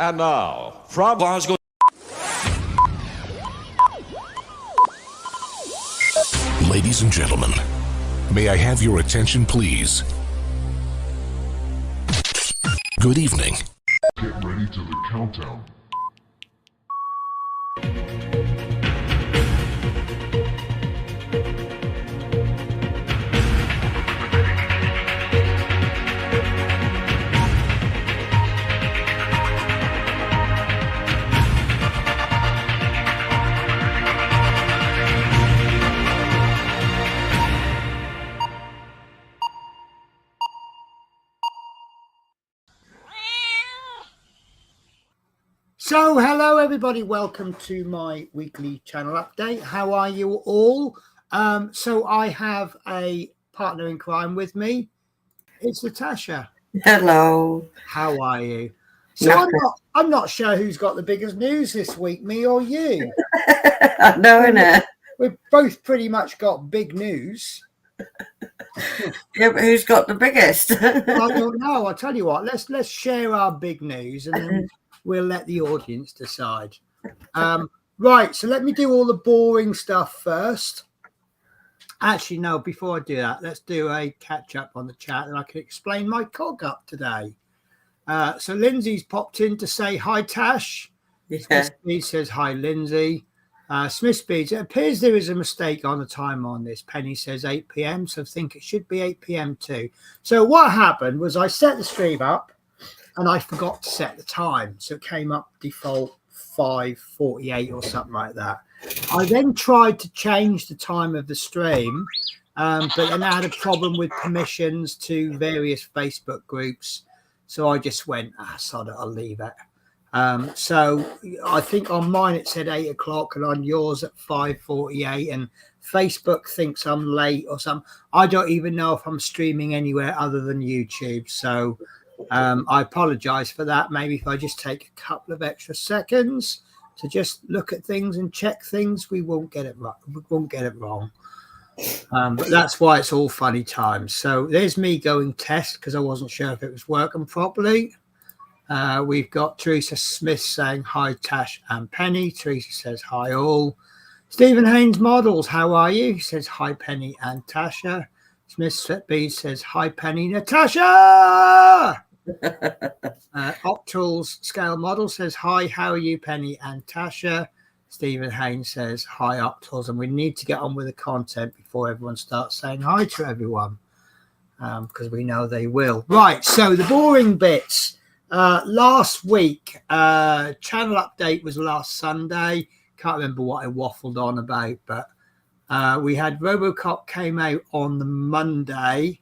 And now, from Glasgow. Ladies and gentlemen, may I have your attention, please? Good evening. Get ready to the countdown. So, hello everybody, welcome to my weekly channel update. How are you all? So I have a partner in crime with me. It's Natasha. Hello. How are you? So I'm not sure who's got the biggest news this week, me or you. I know, innit? We've both pretty much got big news. Yeah, but who's got the biggest? I don't know. I'll tell you what, let's share our big news and then we'll let the audience decide. Right, so let me do all the boring stuff first. Actually, no, before I do that, let's do a catch up on the chat and I can explain my cog up today. So Lindsay's popped in to say hi, Tash. Yeah. Smith says hi, Lindsay. Smith Speeds, it appears there is a mistake on the time on this. Penny says 8 p.m, so I think it should be 8 p.m. too. So what happened was I set the stream up and I forgot to set the time. So it came up default 5:48 or something like that. I then tried to change the time of the stream, but then I had a problem with permissions to various Facebook groups. So I just went, sod it, I'll leave it. So I think on mine it said 8 o'clock and on yours at 5:48, and Facebook thinks I'm late or something. I don't even know if I'm streaming anywhere other than YouTube. So I apologize for that. Maybe if I just take a couple of extra seconds to just look at things and check things, we won't get it wrong. We won't get it wrong. But that's why it's all funny times. So there's me going test because I wasn't sure if it was working properly. We've got Teresa Smith saying hi, Tash and Penny. Teresa says hi all. Stephen Haynes Models, how are you? He says hi, Penny and Tasha. Smith B says hi, Penny, Natasha. Octals Scale Model says hi, how are you, Penny and Tasha? Stephen Haynes says hi, Octals, and we need to get on with the content before everyone starts saying hi to everyone, because we know they will. Right, so the boring bits. Last week, channel update was last Sunday. Can't remember what I waffled on about, but we had Robocop came out on the Monday.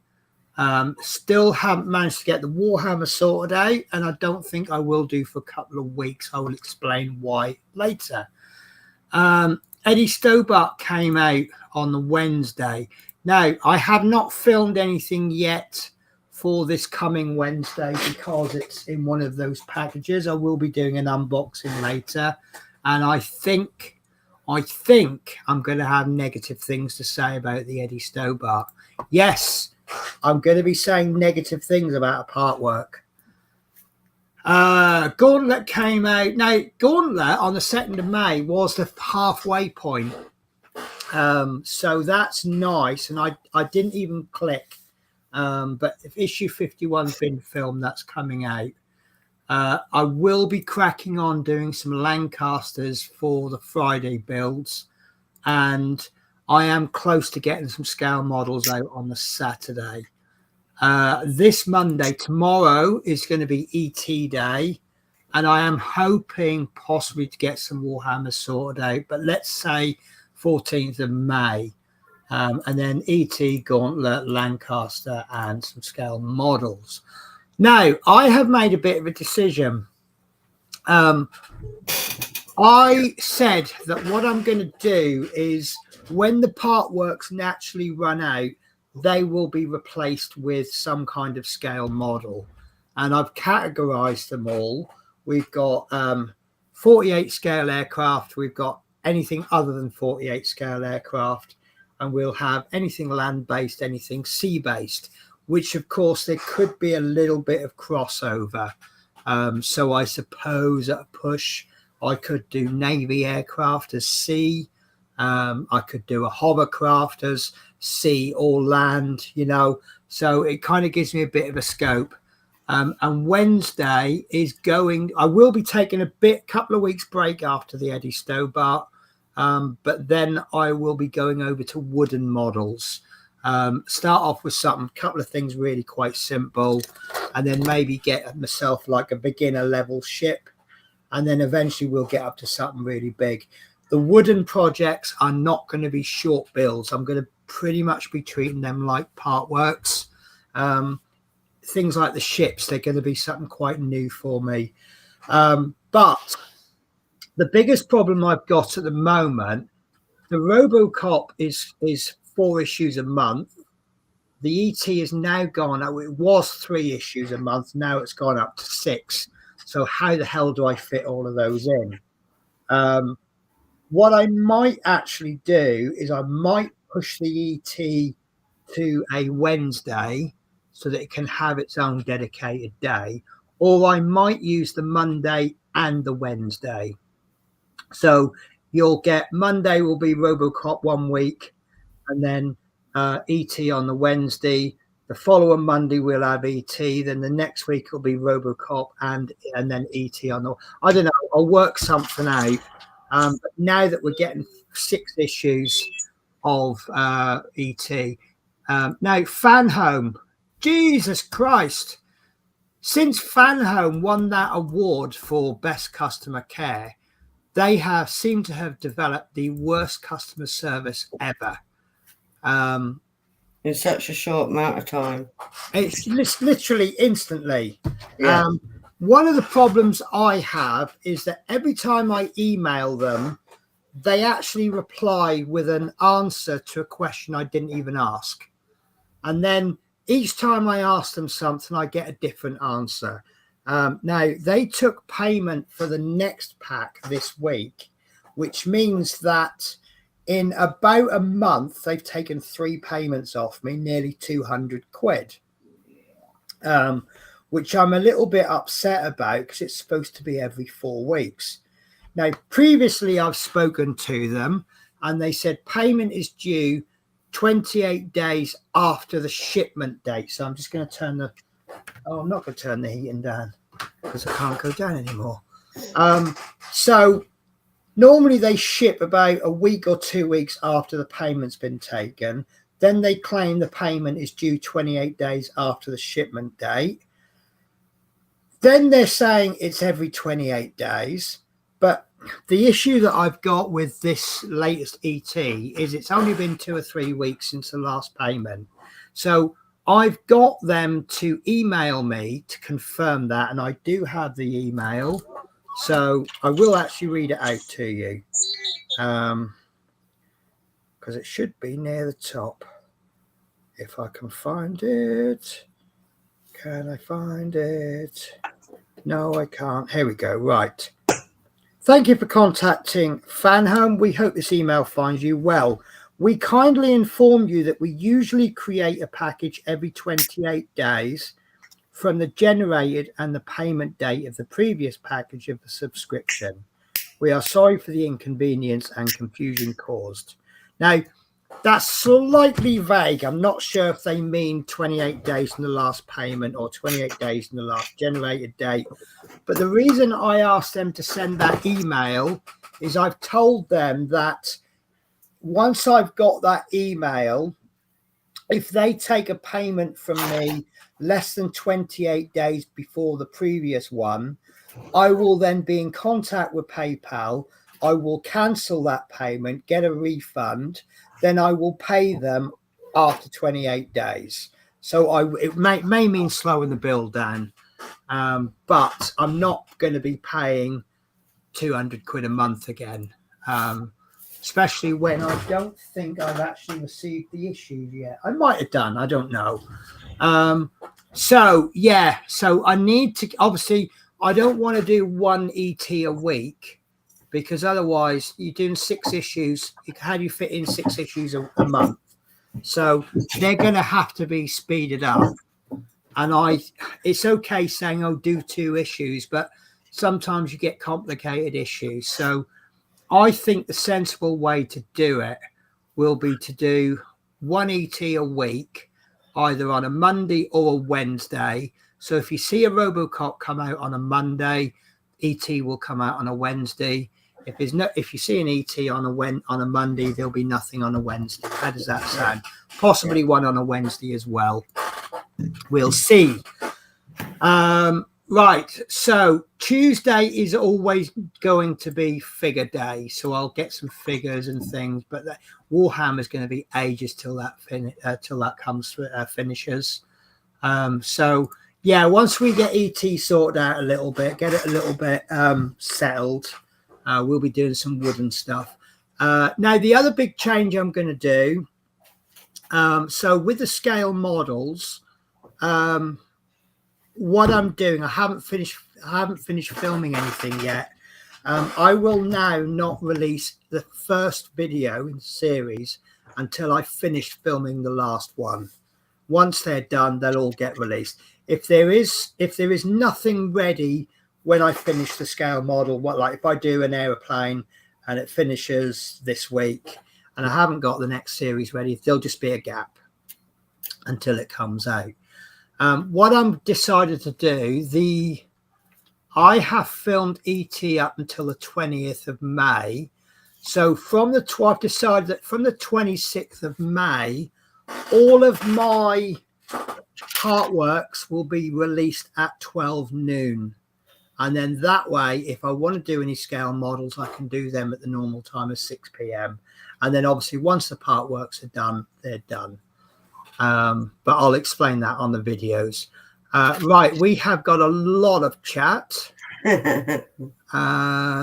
Still haven't managed to get the Warhammer sorted out, and I don't think I will do for a couple of weeks. I will explain why later. Eddie Stobart came out on the Wednesday. Now, I have not filmed anything yet for this coming Wednesday because it's in one of those packages. I will be doing an unboxing later, and I think I'm going to have negative things to say about the Eddie Stobart. Yes, I'm going to be saying negative things about Partwork. Gauntlet came out. Now, Gauntlet on the 2nd of May was the halfway point. So that's nice. And I didn't even click. But if issue 51's been filmed, that's coming out. I will be cracking on doing some Lancasters for the Friday builds. And I am close to getting some scale models out on the Saturday. This Monday, tomorrow, is going to be ET Day. And I am hoping possibly to get some Warhammer sorted out. But let's say 14th of May. And then ET, Gauntlet, Lancaster, and some scale models. Now, I have made a bit of a decision. I said that what I'm going to do is when the part works naturally run out, they will be replaced with some kind of scale model. And I've categorized them all. We've got 48 scale aircraft. We've got anything other than 48 scale aircraft. And we'll have anything land-based, anything sea-based, which, of course, there could be a little bit of crossover. So I suppose at a push, I could do Navy aircraft as sea. I could do a hovercraft as sea or land, you know. So it kind of gives me a bit of a scope. And Wednesday is going, I will be taking a couple of weeks break after the Eddie Stobart. But then I will be going over to wooden models. Start off with a couple of things really quite simple, and then maybe get myself like a beginner level ship. And then eventually we'll get up to something really big. The wooden projects are not going to be short builds. I'm going to pretty much be treating them like part works. Things like the ships, they're going to be something quite new for me. But the biggest problem I've got at the moment, the RoboCop is 4 issues a month. The ET has now gone up. It was 3 issues a month. Now it's gone up to 6. So how the hell do I fit all of those in? What I might actually do is I might push the ET to a Wednesday so that it can have its own dedicated day, or I might use the Monday and the Wednesday. So you'll get Monday will be RoboCop 1 week, and then ET on the Wednesday. The following Monday we'll have ET. Then the next week will be RoboCop and then ET on the. I don't know. I'll work something out. But now that we're getting 6 issues of ET, now Fan Home, Jesus Christ! Since Fan Home won that award for best customer care, they have seemed to have developed the worst customer service ever. In such a short amount of time. It's literally instantly. Yeah. One of the problems I have is that every time I email them, they actually reply with an answer to a question I didn't even ask. And then each time I ask them something, I get a different answer. Now, they took payment for the next pack this week, which means that in about a month, they've taken 3 payments off me, nearly 200 quid, which I'm a little bit upset about because it's supposed to be every 4 weeks. Now, previously, I've spoken to them and they said payment is due 28 days after the shipment date. So I'm just going to turn the... Oh, I'm not going to turn the heating down because I can't go down anymore. So normally they ship about a week or 2 weeks after the payment's been taken. Then they claim the payment is due 28 days after the shipment date. Then they're saying it's every 28 days. But the issue that I've got with this latest ET is it's only been 2 or 3 weeks since the last payment. So I've got them to email me to confirm that, and I do have the email. So I will actually read it out to you because it should be near the top. If I can find it. Can I find it? No, I can't. Here we go. Right. Thank you for contacting Fan Home. We hope this email finds you well. We kindly inform you that we usually create a package every 28 days from the generated and the payment date of the previous package of the subscription. We are sorry for the inconvenience and confusion caused. Now, that's slightly vague. I'm not sure if they mean 28 days from the last payment or 28 days from the last generated date. But the reason I asked them to send that email is I've told them that once I've got that email, if they take a payment from me less than 28 days before the previous one, I will then be in contact with PayPal. I will cancel that payment, get a refund, then I will pay them after 28 days. So it may mean slowing the bill down, but I'm not going to be paying 200 quid a month again, especially when I don't think I've actually received the issues yet. I might have done, I don't know. So I need to, obviously I don't want to do one ET a week, because otherwise you're doing 6 issues. How do you fit in 6 issues a month? So they're going to have to be speeded up. And it's okay saying, oh, do 2 issues, but sometimes you get complicated issues. So I think the sensible way to do it will be to do 1 ET a week, either on a Monday or a Wednesday. So if you see a RoboCop come out on a Monday, ET will come out on a Wednesday. If you see an ET on a Monday, there'll be nothing on a Wednesday. How does that sound? Possibly one on a Wednesday as well. We'll see. Right. So Tuesday is always going to be figure day. So I'll get some figures and things, but Warhammer is going to be ages till that finishes. So yeah, once we get ET sorted out a little bit, get it a little bit settled, we'll be doing some wooden stuff. Now the other big change I'm going to do, so with the scale models, what I'm doing, I haven't finished filming anything yet. I will now not release the first video in the series until I finish filming the last one. Once they're done, they'll all get released. If there is nothing ready when I finish the scale model, like if I do an aeroplane and it finishes this week and I haven't got the next series ready, there'll just be a gap until it comes out. What I'm decided to do, I have filmed ET up until the 20th of May. So I've decided that from the 26th of May, all of my artworks will be released at 12 noon. And then that way, if I want to do any scale models, I can do them at the normal time of 6 p.m. And then obviously once the part works are done, they're done. But I'll explain that on the videos. Right, we have got a lot of chat.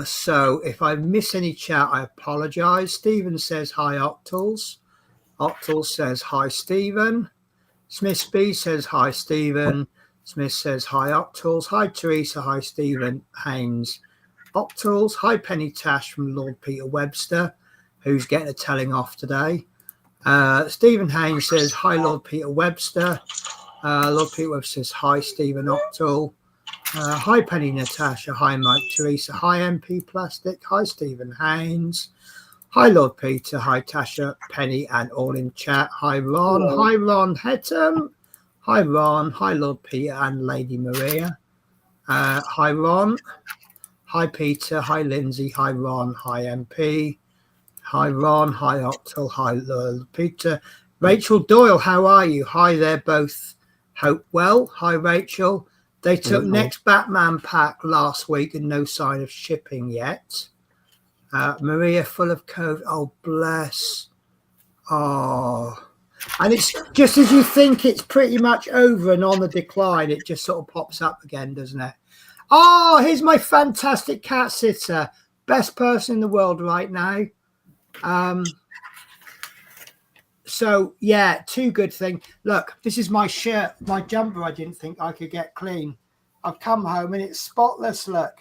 So if I miss any chat, I apologize. Stephen says hi, Octals. Octals says hi, Stephen. Smith B says hi, Stephen. Smith says hi, Octals. Hi, Teresa. Hi, Stephen Haynes. Octals. Hi, Penny Tash from Lord Peter Webster, who's getting a telling off today. Stephen Haynes says hi, Lord Peter Webster. Lord Peter Webster says hi, Stephen Octal. Hi, Penny Natasha. Hi, Mike Teresa. Hi, MP Plastic. Hi, Stephen Haynes. Hi, Lord Peter. Hi, Tasha, Penny, and all in chat. Hi, Ron. Hello. Hi, Ron Hettam. Hi, Ron. Hi, Lord Peter and Lady Maria. Hi, Ron. Hi, Peter. Hi, Lindsay. Hi, Ron. Hi, MP. Hi, Ron. Hi, Octal. Hi, Lord Peter. Rachel Doyle, how are you? Hi there, both. Hope well. Hi, Rachel. They took next Batman pack last week and no sign of shipping yet. Maria, full of COVID. Oh, bless. Oh. And it's just as you think it's pretty much over and on the decline, it just sort of pops up again, doesn't it? Oh, here's my fantastic cat sitter. Best person in the world right now. So, yeah, 2 good things. Look, this is my shirt, my jumper I didn't think I could get clean. I've come home and it's spotless, look.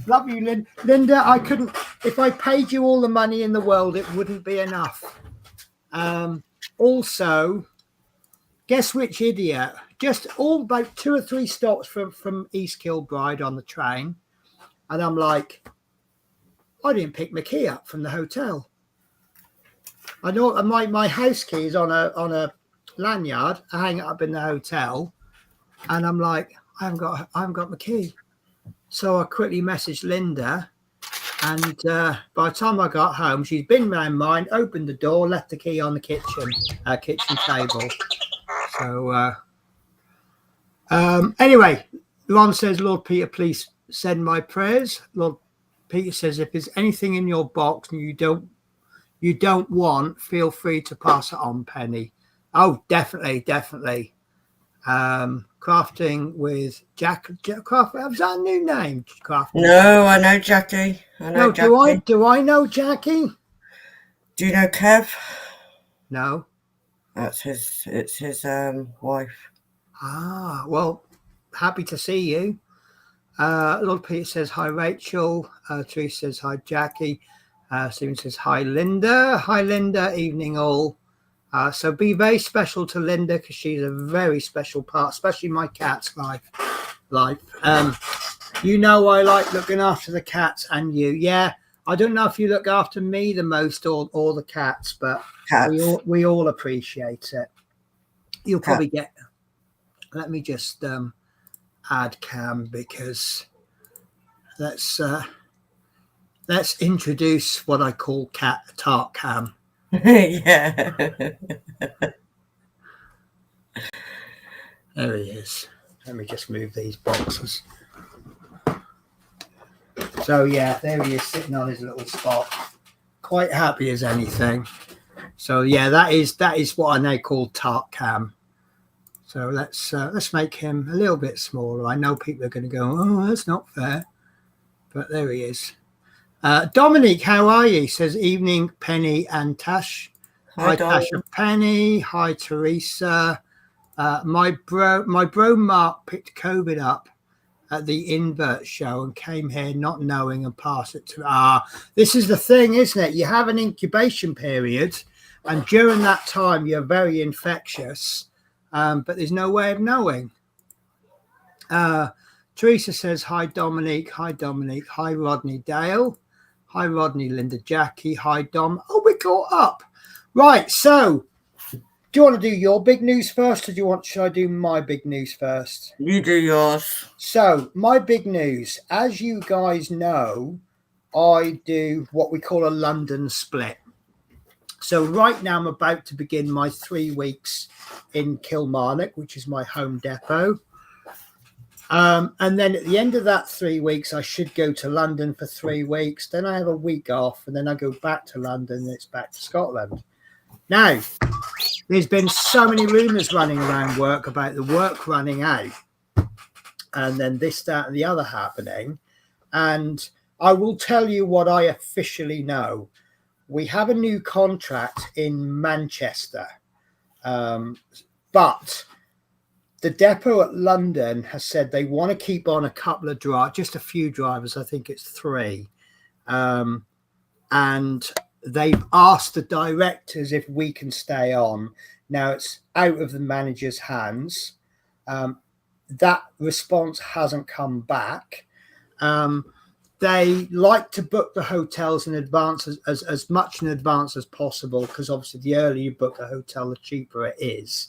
Love you, Linda. I couldn't, if I paid you all the money in the world, it wouldn't be enough. Also, guess which idiot? Just all about 2 or 3 stops from East Kilbride on the train. And I'm like, I didn't pick my key up from the hotel. I know my house key is on a lanyard. I hang it up in the hotel. And I'm like, I haven't got my key. So I quickly messaged Linda, and by the time I got home, she's been round mine, opened the door, left the key on the kitchen table. So anyway, Ron says, Lord Peter, please send my prayers. Lord Peter says, if there's anything in your box and you don't want, feel free to pass it on, Penny. Oh, definitely. Crafting with Jack Craft. Was that a new name? Crafting. No, I know Jackie. No, Jackie. do I know Jackie? Do you know Kev? No. It's his wife. Ah, well, happy to see you. Lord Peter says hi, Rachel. Teresa says hi, Jackie. Stephen says hi, Linda. Hi, Linda. Evening all. So be very special to Linda because she's a very special part, especially my cat's life. You know, I like looking after the cats and you. Yeah, I don't know if you look after me the most or the cats, but we all appreciate it. You'll probably get. Let me just add Cam because let's introduce what I call Tart Cam. Yeah. There he is. Let me just move these boxes. So yeah, there he is sitting on his little spot, quite happy as anything. So yeah, that is what I now call Tart Cam. So let's make him a little bit smaller. I know people are going to go, oh, that's not fair, but there he is. Dominique, how are you? Says evening, Penny and Tash. Hi Tash and Penny. Hi Teresa. My bro Mark picked COVID up at the Invert show and came here not knowing and passed it to. This is the thing, isn't it? You have an incubation period, and during that time you're very infectious, but there's no way of knowing. Teresa says hi Dominique. Hi Dominique. Hi Rodney Dale. Hi, Rodney, Linda, Jackie. Hi, Dom. Oh, we caught up. Right. So, do you want to do your big news first, or should I do my big news first? You do yours. So, my big news, as you guys know, I do what we call a London split. So, right now, I'm about to begin my 3 weeks in Kilmarnock, which is my home depot. And then at the end of that 3 weeks, I should go to London for 3 weeks. Then I have a week off, and then I go back to London, and it's back to Scotland. Now, there's been so many rumours running around work about the work running out, and then this, that, and the other happening. And I will tell you what I officially know. We have a new contract in Manchester, but the depot at London has said they want to keep on a couple of drivers, just a few drivers. I think it's 3. And they've asked the directors if we can stay on. Now it's out of the manager's hands. That response hasn't come back. They like to book the hotels in advance, as much in advance as possible, because obviously the earlier you book a hotel, the cheaper it is.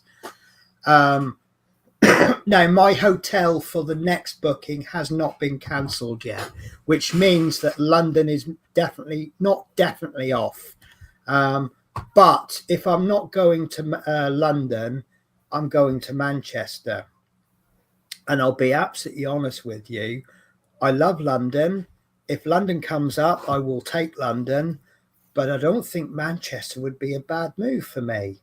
Now, my hotel for the next booking has not been cancelled yet, which means that London is not definitely off. But if I'm not going to London, I'm going to Manchester. And I'll be absolutely honest with you. I love London. If London comes up, I will take London. But I don't think Manchester would be a bad move for me.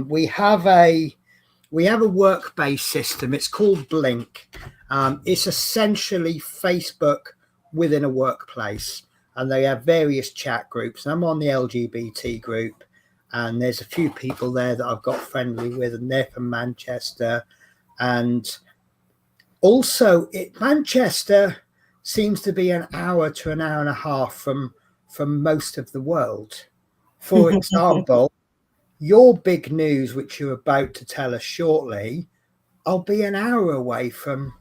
We have a work-based system. It's called Blink. It's essentially Facebook within a workplace, and they have various chat groups. And I'm on the LGBT group, and there's a few people there that I've got friendly with, and they're from Manchester. And also, Manchester seems to be an hour to an hour and a half from most of the world. For example, your big news, which you're about to tell us shortly, I'll be an hour away from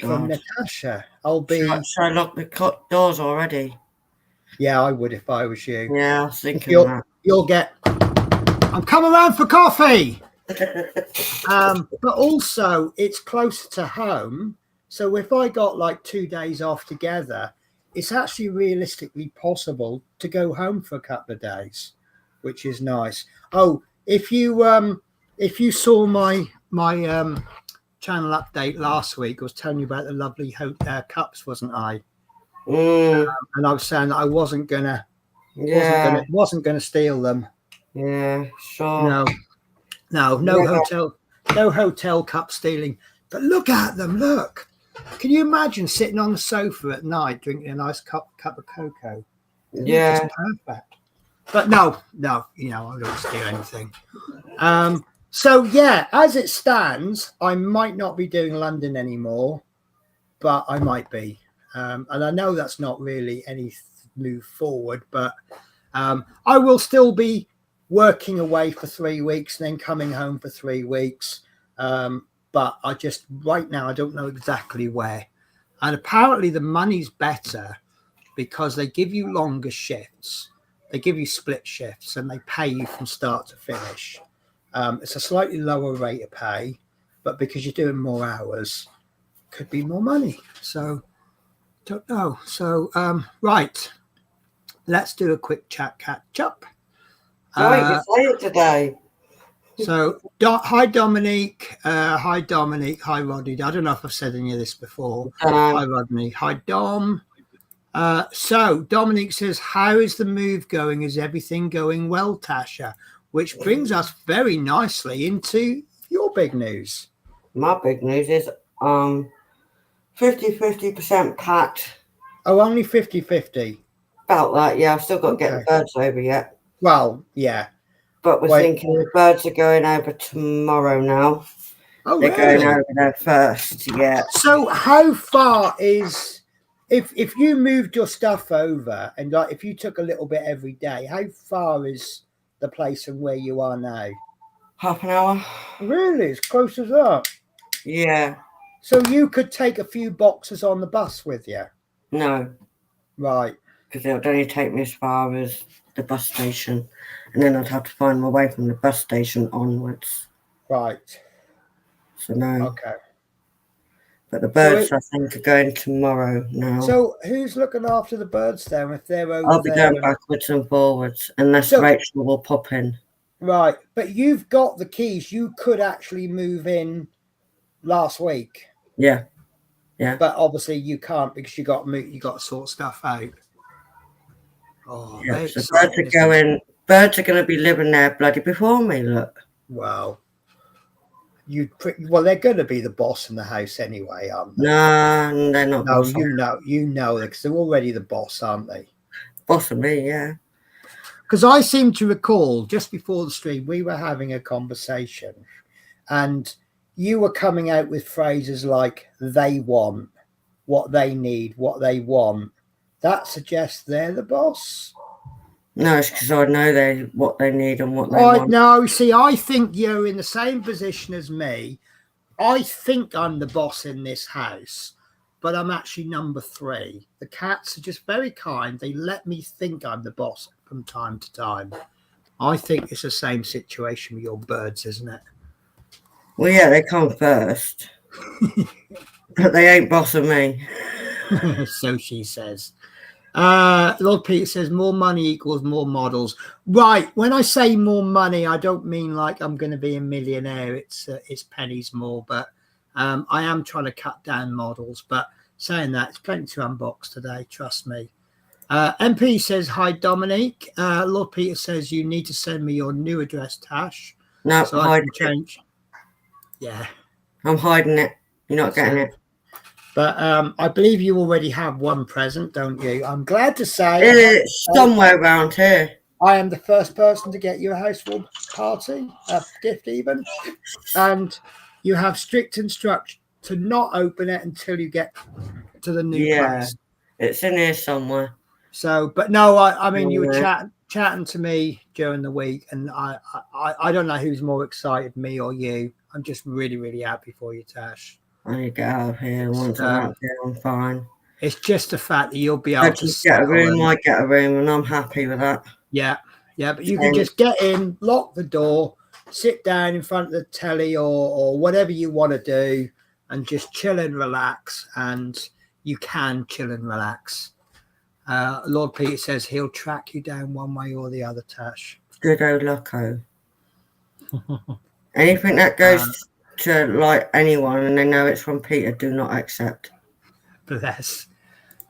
Natasha. I'll be. Should I lock the doors already? Yeah, I would if I was you. Yeah, I was thinking that. You'll get. I'm coming around for coffee. But also, it's closer to home. So if I got like 2 days off together, it's actually realistically possible to go home for a couple of days, which is nice. Oh, if you saw my channel update last week, I was telling you about the lovely cups, wasn't I? And I was saying that I wasn't gonna steal them. Yeah, sure. No. No hotel cup stealing. But look at them. Look. Can you imagine sitting on the sofa at night drinking a nice cup of cocoa? Yeah. It's perfect. But no, I don't steal anything. So yeah, as it stands, I might not be doing London anymore, but I might be. And I know that's not really any move forward, but I will still be working away for 3 weeks and then coming home for 3 weeks. But right now, I don't know exactly where. And apparently the money's better because they give you longer shifts. They give you split shifts and they pay you from start to finish. It's a slightly lower rate of pay, but because you're doing more hours, could be more money. So, don't know. So, right. Let's do a quick chat catch up. Right, you say it today. So, hi Dominique. Hi Dominique. Hi Roddy. I don't know if I've said any of this before. Hi Rodney. Hi Dom. So Dominique says, how is the move going? Is everything going well, Tasha? Which brings us very nicely into your big news. My big news is 50% packed. Oh, only 50-50. About that, yeah. I've still got to get the birds over yet. Well, yeah. But we're thinking the birds are going over tomorrow now. Oh, They're really? going over there first, yeah. So how far is, if you moved your stuff over and like if you took a little bit every day, how far is the place from where you are now? Half an hour. Really? As close as that? Yeah. So you could take a few boxes on the bus with you? No. Right. Because it would only take me as far as the bus station. And then I'd have to find my way from the bus station onwards. Right. So no. Okay. But the birds, I think, are going tomorrow now. So who's looking after the birds then if they're over I'll be there? going backwards and forwards unless Rachel will pop in. Right. But you've got the keys. You could actually move in last week. Yeah. Yeah. But obviously you can't because you got to sort stuff out. Oh, yeah. So birds are going to be living there bloody before me, look. Wow. Well, they're going to be the boss in the house anyway, aren't they? No, they're not. No, you know, because they're already the boss, aren't they? Boss of me, yeah. Because I seem to recall just before the stream, we were having a conversation and you were coming out with phrases like they want, what they need, what they want. That suggests they're the boss. No, it's because I know what they need and what they want. No, see, I think you're in the same position as me. I think I'm the boss in this house, but I'm actually number 3. The cats are just very kind. They let me think I'm the boss from time to time. I think it's the same situation with your birds, isn't it? Well, yeah, they come first. But they ain't bossing me. So she says. Lord Peter says more money equals more models. Right. When I say more money, I don't mean like I'm going to be a millionaire. It's pennies more, but I am trying to cut down models. But saying that, it's plenty to unbox today. Trust me. MP says, hi, Dominique. Lord Peter says you need to send me your new address, Tash. No, so I can change. Yeah. I'm hiding it. You're not getting it. But I believe you already have one present, don't you? I'm glad to say it's somewhere around here. I am the first person to get you a housewarming party, a gift even. And you have strict instruction to not open it until you get to the new place. It's in here somewhere. So, but no, I mean, you were chatting to me during the week, and I don't know who's more excited, me or you. I'm just really, really happy for you, Tash. I need to get out of here. Once I'm out there, I'm fine. It's just the fact that you'll be able to get a room. I get a room, and I'm happy with that. Yeah, but you can just get in, lock the door, sit down in front of the telly or whatever you want to do, and just chill and relax. And you can chill and relax. Lord Peter says he'll track you down one way or the other, Tash. Good old Loco. Anything that goes to like anyone and they know it's from Peter, do not accept. Bless.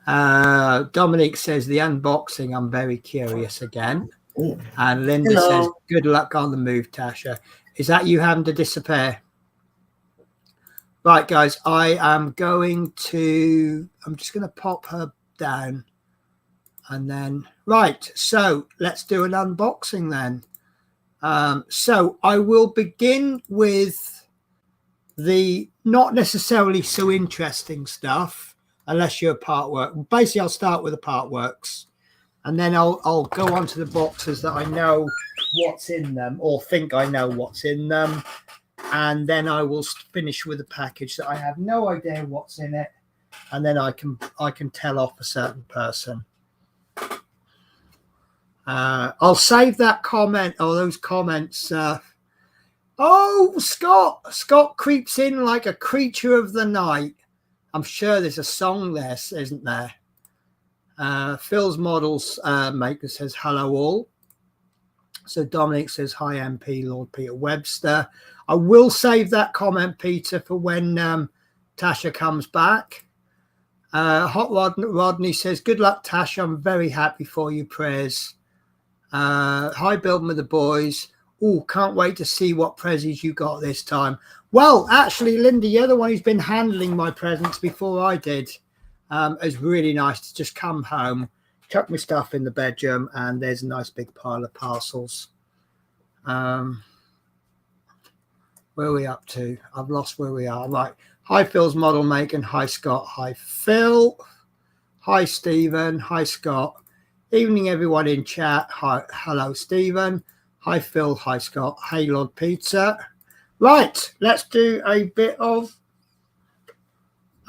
Dominic says the unboxing, I'm very curious again. And Linda says good luck on the move, Tasha. Is that you having to disappear? Right, guys, I am going to, I'm just going to pop her down. And then, right, so let's do an unboxing then. So I will begin with the not necessarily so interesting stuff, unless you're part work. Basically, I'll start with the part works, and then I'll go on to the boxes that I know what's in them, or think I know what's in them, and then I will finish with a package that I have no idea what's in it, and then I can tell off a certain person. I'll save that comment or those comments. Oh, Scott creeps in like a creature of the night. I'm sure there's a song there, isn't there? Phil's Models Maker says hello all. So Dominic says hi MP Lord Peter Webster. I will save that comment, Peter, for when Tasha comes back. Hot Rodney says good luck, Tasha. I'm very happy for you. Prayers. Hi, building with the boys. Oh, can't wait to see what presents you got this time. Well, actually, Linda, you're the one who's been handling my presents before I did. It's really nice to just come home, chuck my stuff in the bedroom, and there's a nice big pile of parcels. Where are we up to? I've lost where we are. Right. Hi, Phil's Model Making. Hi, Scott. Hi, Phil. Hi, Stephen. Hi, Scott. Evening, everyone in chat. Hi, hello, Stephen. Hi, Phil. Hi, Scott. Hey, Lord Peter. Right, let's do a bit of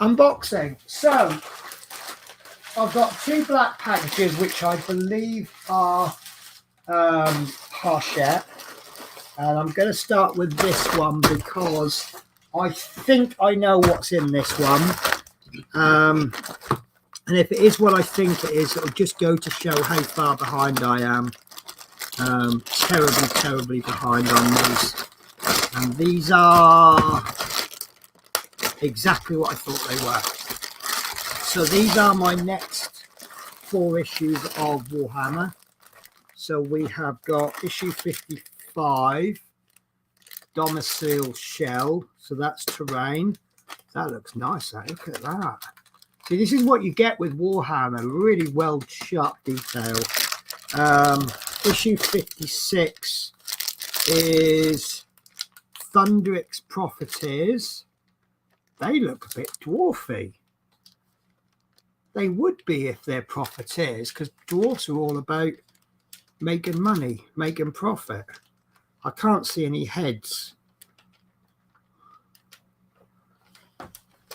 unboxing. So, I've got 2 black packages, which I believe are Hachette. And I'm going to start with this one because I think I know what's in this one. And if it is what I think it is, it'll just go to show how far behind I am. Terribly behind on these. And these are exactly what I thought they were. So these are my next 4 issues of Warhammer. So we have got issue 55, Domicile Shell. So that's terrain. That looks nice. Look at that. See, this is what you get with Warhammer, really well shot detail. Issue 56 is Thunderix Profiteers. They look a bit dwarfy. They would be if they're profiteers, because dwarfs are all about making money, making profit. I can't see any heads.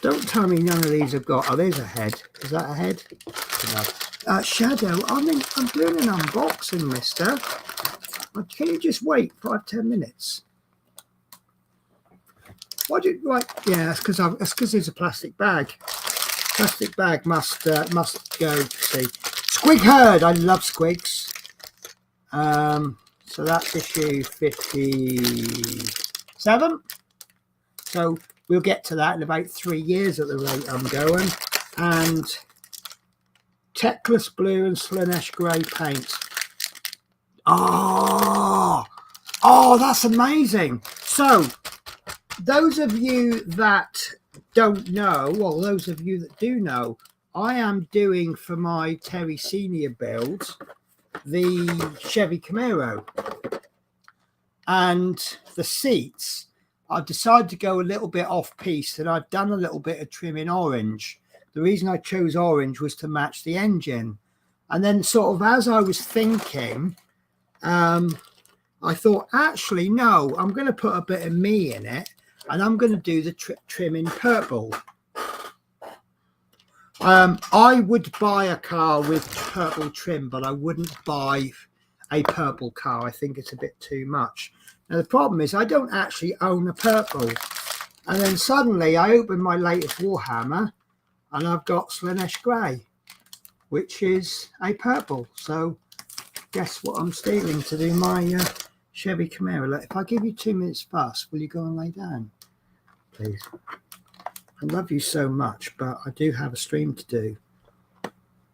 Don't tell me none of these have got. Oh, there's a head. Is that a head? No. Shadow, I'm doing an unboxing, mister. Can you just wait 5-10 minutes? Why did right? Yeah, that's because it's a plastic bag. Plastic bag must go. See, Squig Herd. I love squigs. So that's issue 57. So we'll get to that in about 3 years at the rate I'm going. And Teclis Blue and Slaanesh Grey paints. Oh, that's amazing. So those of you that don't know, well, those of you that do know, I am doing for my Terry Senior build the Chevy Camaro, and the seats I've decided to go a little bit off piste, and I've done a little bit of trim in orange. The reason I chose orange was to match the engine. And then sort of as I was thinking, I thought, actually, no, I'm going to put a bit of me in it, and I'm going to do the trim in purple. I would buy a car with purple trim, but I wouldn't buy a purple car. I think it's a bit too much. Now, the problem is I don't actually own a purple. And then suddenly I opened my latest Warhammer and I've got Slaanesh Grey, which is a purple. So guess what I'm stealing to do my Chevy Camaro. If I give you 2 minutes fuss, will you go and lay down, please? I love you so much, but I do have a stream to do.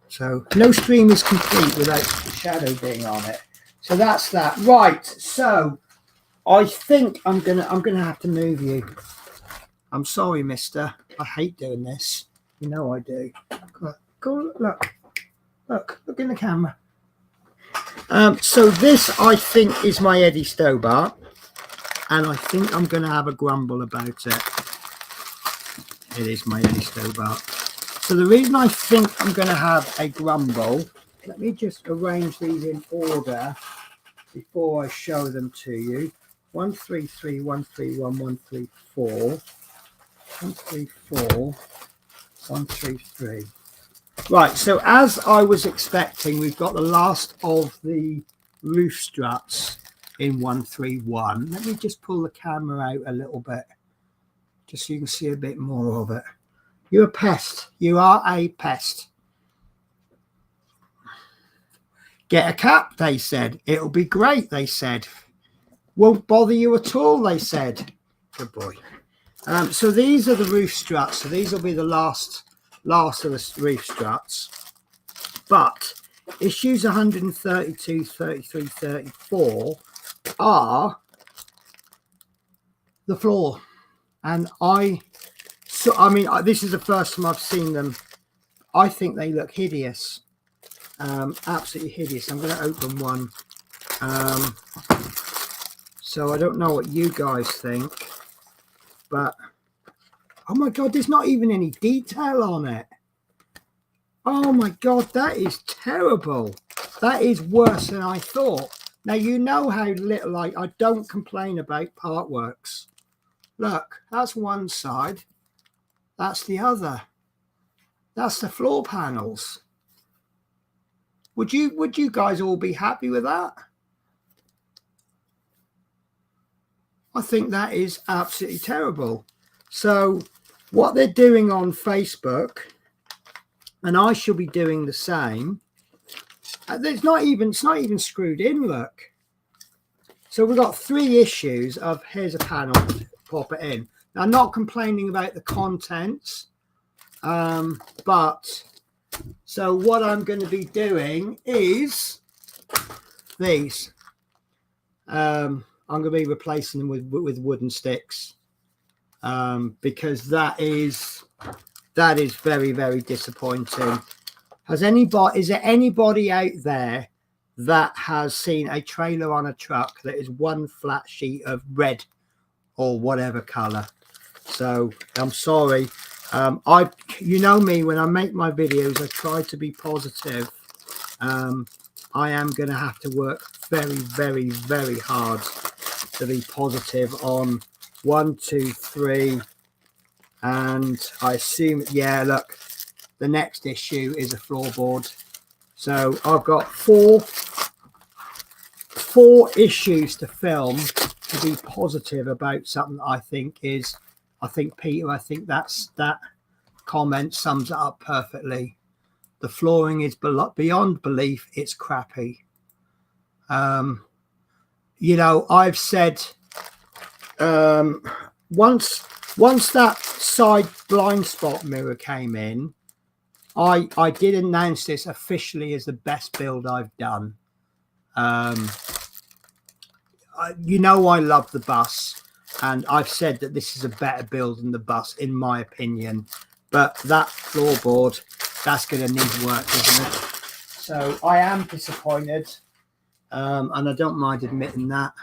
So no stream is complete without Shadow being on it. So that's that. Right, so I think I'm gonna have to move you. I'm sorry, mister. I hate doing this. You know I do. Go look in the camera. So this, I think, is my Eddie Stobart, and I think I'm going to have a grumble about it. It is my Eddie Stobart. So the reason I think I'm going to have a grumble, let me just arrange these in order before I show them to you. 133, 131, 134, 134, 133. Right, so as I was expecting, we've got the last of the roof struts in 131. Let me just pull the camera out a little bit, just so you can see a bit more of it. You're a pest. You are a pest. Get a cap, they said. It'll be great, they said. Won't bother you at all, they said. Good boy. So these are the roof struts. So these will be the last of the roof struts. But issues 132, 33, 34 are the floor. And I mean, this is the first time I've seen them. I think they look hideous. Absolutely hideous. I'm going to open one. So I don't know what you guys think, but oh my God, there's not even any detail on it. Oh my God, that is terrible. That is worse than I thought. Now, you know how little I don't complain about Partworks. Look, that's one side. That's the other. That's the floor panels. Would you guys all be happy with that? I think that is absolutely terrible. So what they're doing on Facebook, and I shall be doing the same. It's not even screwed in. Look. So we've got 3 issues of here's a panel. Pop it in. Now, I'm not complaining about the contents, but so what I'm going to be doing is these. I'm going to be replacing them with wooden sticks, because that is very, very disappointing. Is there anybody out there that has seen a trailer on a truck that is one flat sheet of red or whatever color? So I'm sorry. You know me, when I make my videos, I try to be positive. I am going to have to work very, very, very hard to be positive on 1, 2, 3, and I assume, yeah, look, the next issue is a floorboard. So I've got four issues to film to be positive about something I think Peter, I think that comment sums it up perfectly. The flooring is beyond belief. It's crappy. You know, I've said once that side blind spot mirror came in, I did announce this officially as the best build I've done. You know, I love the bus, and I've said that this is a better build than the bus, in my opinion. But that floorboard, that's going to need work, isn't it? So I am disappointed, and I don't mind admitting that.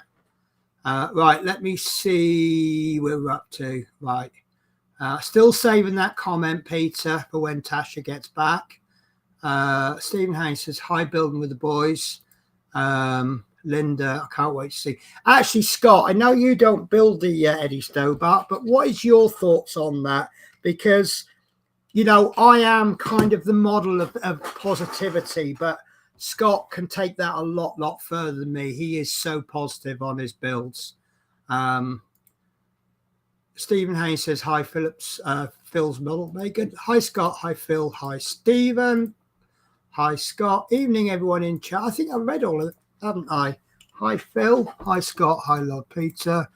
Right, let me see where we're up to. Right, still saving that comment, Peter, for when Tasha gets back. Stephen Haynes says, hi, building with the boys. Linda, I can't wait to see. Actually, Scott, I know you don't build the Eddie Stobart, but what is your thoughts on that? Because, you know, I am kind of the model of positivity, but Scott can take that a lot further than me. He is so positive on his builds. Stephen Haynes says, hi, Phillips, Phil's model maker. Hi, Scott. Hi, Phil. Hi, Stephen. Hi, Scott. Evening, everyone in chat. I think I read all of it, haven't I? Hi, Phil. Hi, Scott. Hi, Lord Peter.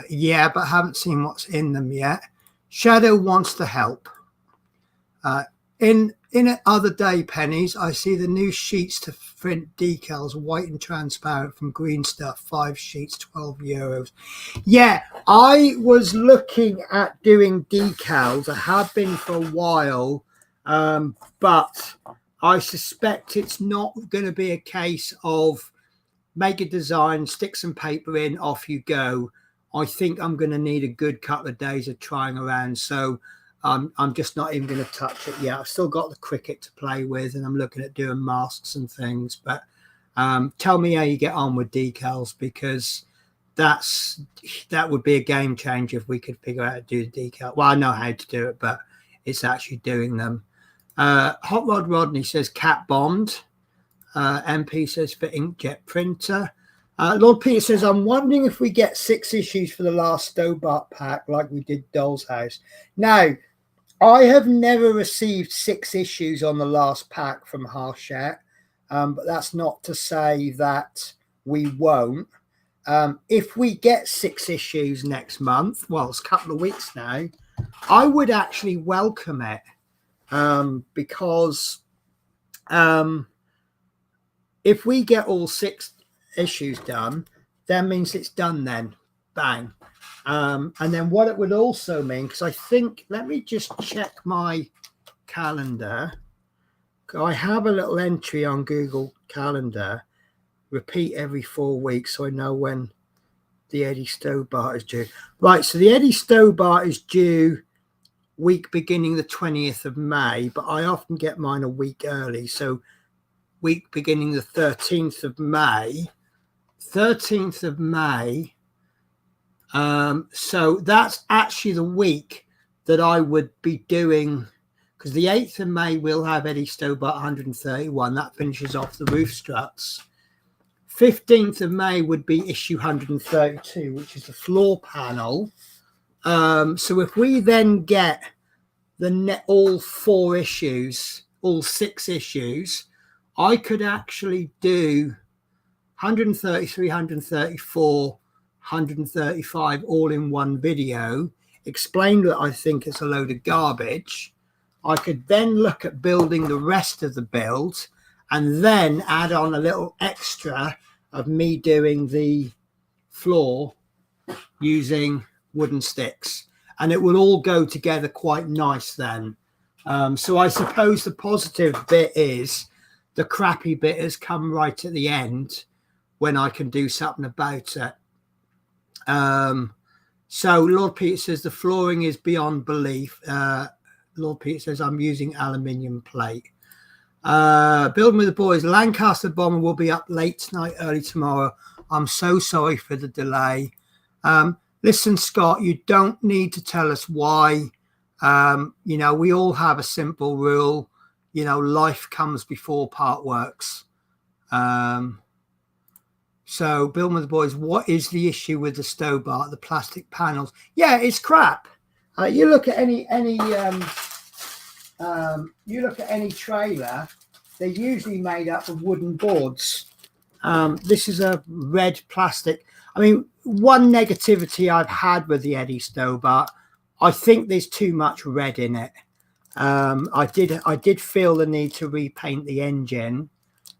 Yeah, but haven't seen what's in them yet. Shadow wants to help. In other day pennies, I see the new sheets to print decals, white and transparent from Green Stuff, 5 sheets, €12. Yeah, I was looking at doing decals. I have been for a while, but I suspect it's not going to be a case of make a design, stick some paper in, off you go. I think I'm going to need a good couple of days of trying around. So I'm just not even going to touch it yet. I've still got the Cricut to play with, and I'm looking at doing masks and things. But tell me how you get on with decals, because that would be a game changer if we could figure out how to do the decal. Well, I know how to do it, but it's actually doing them. Hot Rod Rodney says cat bombed. MP says for inkjet printer. Lord Peter says, I'm wondering if we get 6 issues for the last Stobart pack like we did Doll's House. Now, I have never received 6 issues on the last pack from Hachette, but that's not to say that we won't. If we get 6 issues next month, well, it's a couple of weeks now, I would actually welcome it, because if we get all 6 issues done, that means it's done then. Bang. And then what it would also mean, because I think, let me just check my calendar. I have a little entry on Google Calendar, repeat every 4 weeks, so I know when the Eddie Stobart is due. Right, so the Eddie Stobart is due week beginning the 20th of May, but I often get mine a week early, so week beginning the 13th of May. 13th of May. So that's actually the week that I would be doing, because the 8th of May we'll have Eddie Stobart 131. That finishes off the roof struts. 15th of May would be issue 132, which is the floor panel. So if we then get all 4 issues, all 6 issues, I could actually do 133, 134, 135 all in one video, explain that I think it's a load of garbage. I could then look at building the rest of the build and then add on a little extra of me doing the floor using wooden sticks, and it will all go together quite nice then. So I suppose the positive bit is the crappy bit has come right at the end when I can do something about it. So Lord Peter says the flooring is beyond belief. Lord Peter says I'm using aluminium plate. Building with the boys, Lancaster Bomber will be up late tonight, early tomorrow. I'm so sorry for the delay. Listen, Scott, you don't need to tell us why. You know, we all have a simple rule. You know, life comes before part works. So, Building with the boys, what is the issue with the Stobart, the plastic panels? Yeah, it's crap. You look at any trailer, they're usually made up of wooden boards. This is a red plastic. I mean, one negativity I've had with the Eddie Stobart, I think there's too much red in it. I did feel the need to repaint the engine,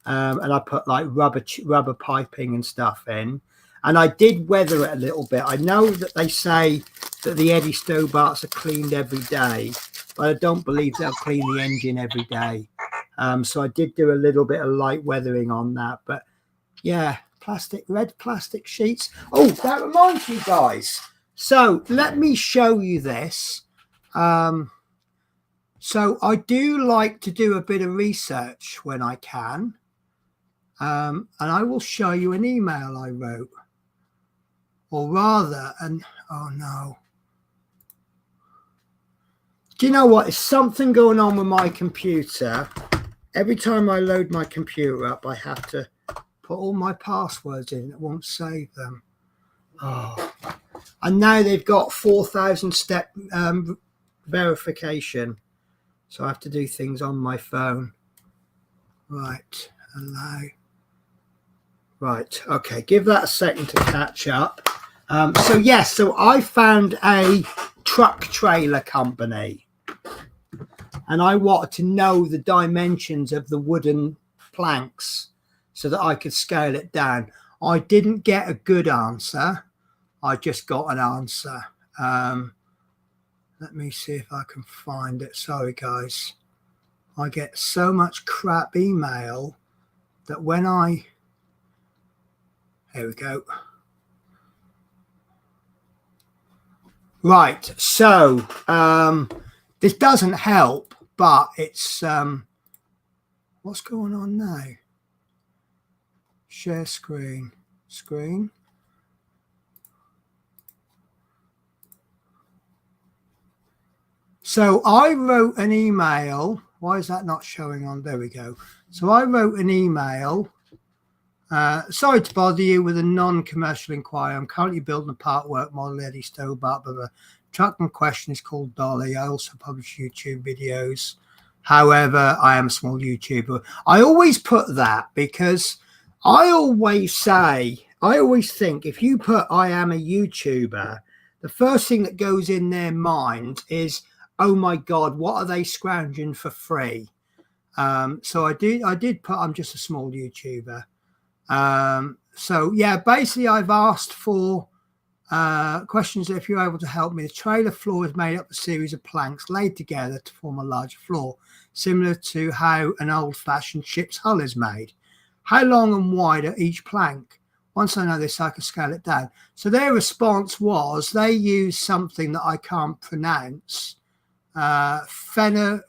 and I put like rubber piping and stuff in, and I did weather it a little bit. I know that they say that the Eddie Stobarts are cleaned every day, but I don't believe they'll clean the engine every day. So I did do a little bit of light weathering on that, but yeah, red plastic sheets. Oh, that reminds me, guys. So let me show you this. So I do like to do a bit of research when I can. And I will show you an email I wrote. Or rather, oh no. Do you know what? There's something going on with my computer. Every time I load my computer up, I have to put all my passwords in. It won't save them. Oh. And now they've got 4,000 step verification. So I have to do things on my phone. Right. Allow. Right. Okay. Give that a second to catch up. So I found a truck trailer company. and I wanted to know the dimensions of the wooden planks so that I could scale it down. I didn't get a good answer. I just got an answer. Let me see if I can find it. Sorry, guys. I get so much crap email that when I... Here we go. Right. So this doesn't help, but it's... what's going on now? Share screen. Screen. So I wrote an email. Why is that not showing on? There we go. So I wrote an email. Sorry to bother you with a non-commercial inquiry. I'm currently building a part-work model Eddie Stobart, but the truck in question is called Dolly. I also publish YouTube videos. However, I am a small YouTuber. I always put that because I always think if you put I am a YouTuber, the first thing that goes in their mind is, oh my God, what are they scrounging for free? So I did put I'm just a small YouTuber. So yeah, basically I've asked for questions if you're able to help me. The trailer floor is made up of a series of planks laid together to form a larger floor, similar to how an old-fashioned ship's hull is made. How long and wide are each plank? Once I know this, I can scale it down. So their response was they use something that I can't pronounce. Phenolic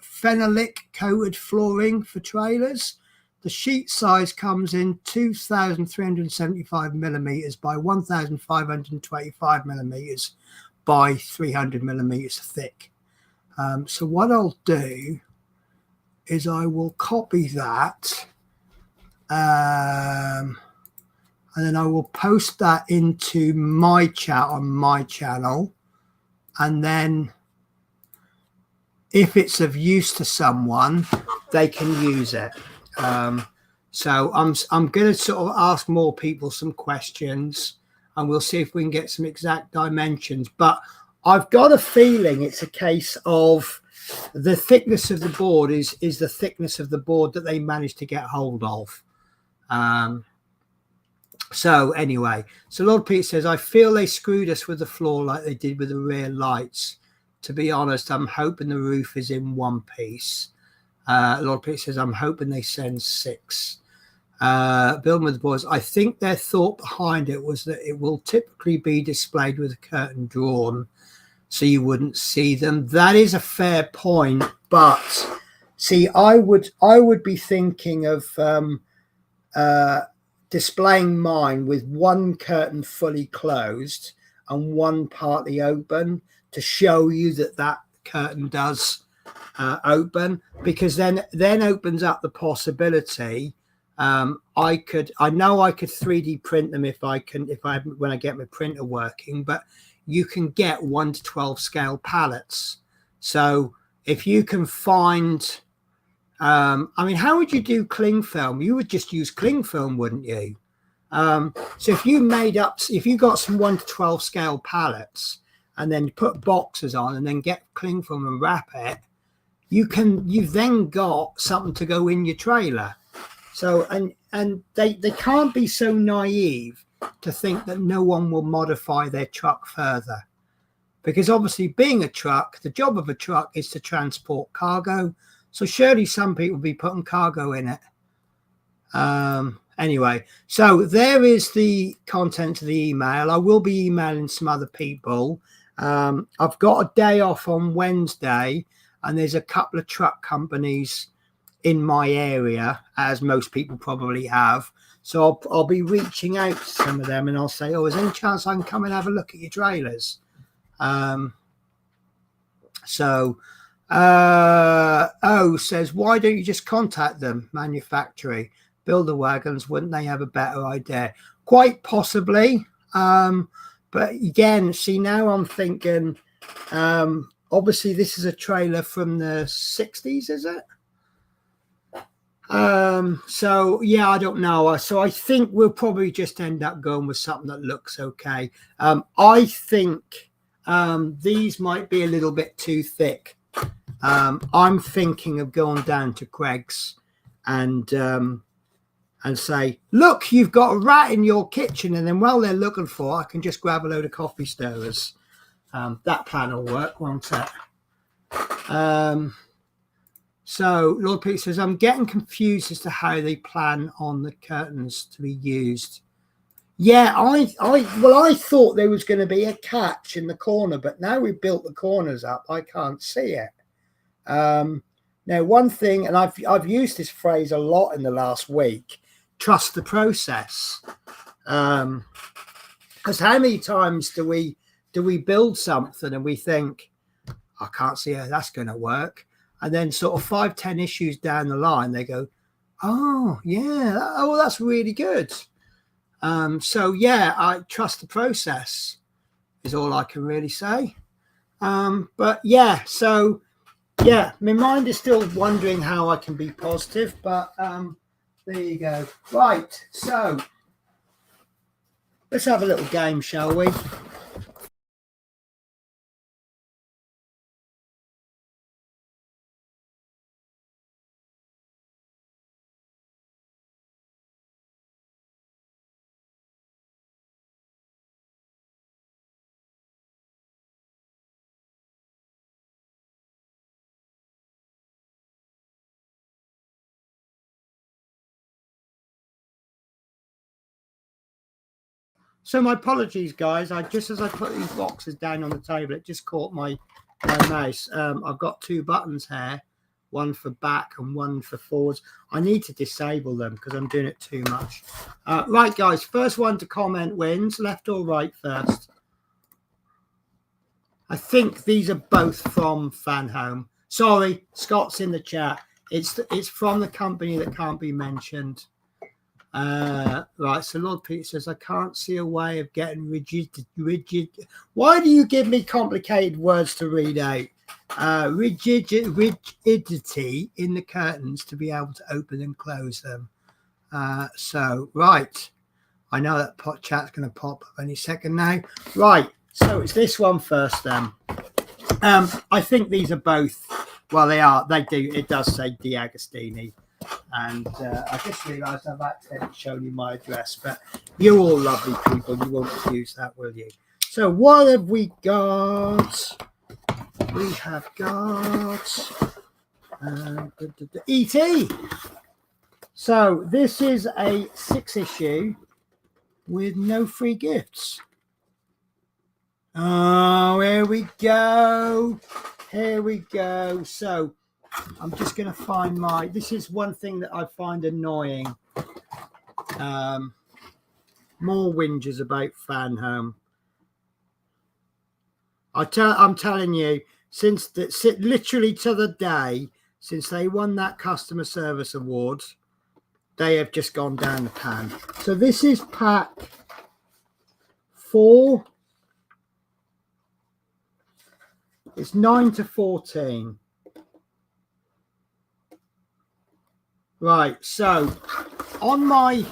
coated flooring for trailers. The sheet size comes in 2,375 millimeters by 1,525 millimeters by 300 millimeters thick. So what I'll do is I will copy that, and then I will post that into my chat on my channel, and then if it's of use to someone, they can use it. So I'm going to sort of ask more people some questions, and we'll see if we can get some exact dimensions. But I've got a feeling it's a case of the thickness of the board is the thickness of the board that they managed to get hold of. So anyway, so Lord Pete says, I feel they screwed us with the floor like they did with the rear lights. To be honest, I'm hoping the roof is in one piece. Lord Pete says, I'm hoping they send 6. Building with the boys, I think their thought behind it was that it will typically be displayed with a curtain drawn so you wouldn't see them. That is a fair point, but see, I would be thinking of displaying mine with one curtain fully closed and one partly open to show you that that curtain does open, because then opens up the possibility. I know I could 3D print them when I get my printer working, but you can get 1:12 scale pallets. So if you can find, I mean, how would you do cling film? You would just use cling film, wouldn't you? So if you got some 1:12 scale pallets and then put boxes on and then get cling film and wrap it, you've then got something to go in your trailer. So and they can't be so naive to think that no one will modify their truck further, because obviously being a truck, the job of a truck is to transport cargo. So surely some people will be putting cargo in it. Anyway, so there is the content of the email. I will be emailing some other people. I've got a day off on Wednesday, and there's a couple of truck companies in my area, as most people probably have. So I'll be reaching out to some of them, and I'll say, oh, is there any chance I can come and have a look at your trailers? Says, why don't you just contact them, manufacturing, builder wagons? Wouldn't they have a better idea? Quite possibly. But again, see, now I'm thinking, obviously this is a trailer from the 60s, is it? So yeah, I don't know. So I think we'll probably just end up going with something that looks okay. I think these might be a little bit too thick. I'm thinking of going down to Craig's and say, look, you've got a rat in your kitchen, and then while they're looking for it, I can just grab a load of coffee stirrers. That plan will work, won't it? So Lord Pete says, I'm getting confused as to how they plan on the curtains to be used. Yeah, I thought there was going to be a catch in the corner, but now we've built the corners up, I can't see it. Now, one thing, and I've used this phrase a lot in the last week, trust the process. Because how many times do we build something and we think, I can't see how that's going to work, and then sort of 5-10 issues down the line they go, oh yeah, oh that's really good. So yeah, I trust the process is all I can really say. But yeah, so yeah, my mind is still wondering how I can be positive, but there you go. Right, so let's have a little game, shall we? So my apologies, guys. Just as I put these boxes down on the table, it just caught my mouse. I've got 2 buttons here, one for back and one for forwards. I need to disable them because I'm doing it too much. Right, guys. First one to comment wins. Left or right first? I think these are both from Fan Home. Sorry, Scott's in the chat. It's from the company that can't be mentioned. Right, so Lord Peter says, I can't see a way of getting rigid. Why do you give me complicated words to read out? Rigidity in the curtains to be able to open and close them. So, right. I know that chat's going to pop up any second now. Right, so it's this one first then. I think these are both, well, they do, it does say D'Agostini. And I just realised I've accidentally shown you my address, but you're all lovely people. You won't use that, will you? So what have we got? We have got E.T. So this is a 6 issue with no free gifts. Oh, here we go. Here we go. So I'm just going to find this is one thing that I find annoying. More whinges about Fan Home. I'm telling you, literally to the day since they won that customer service award, they have just gone down the pan. So this is pack 4. It's 9 to 14. Right, so on my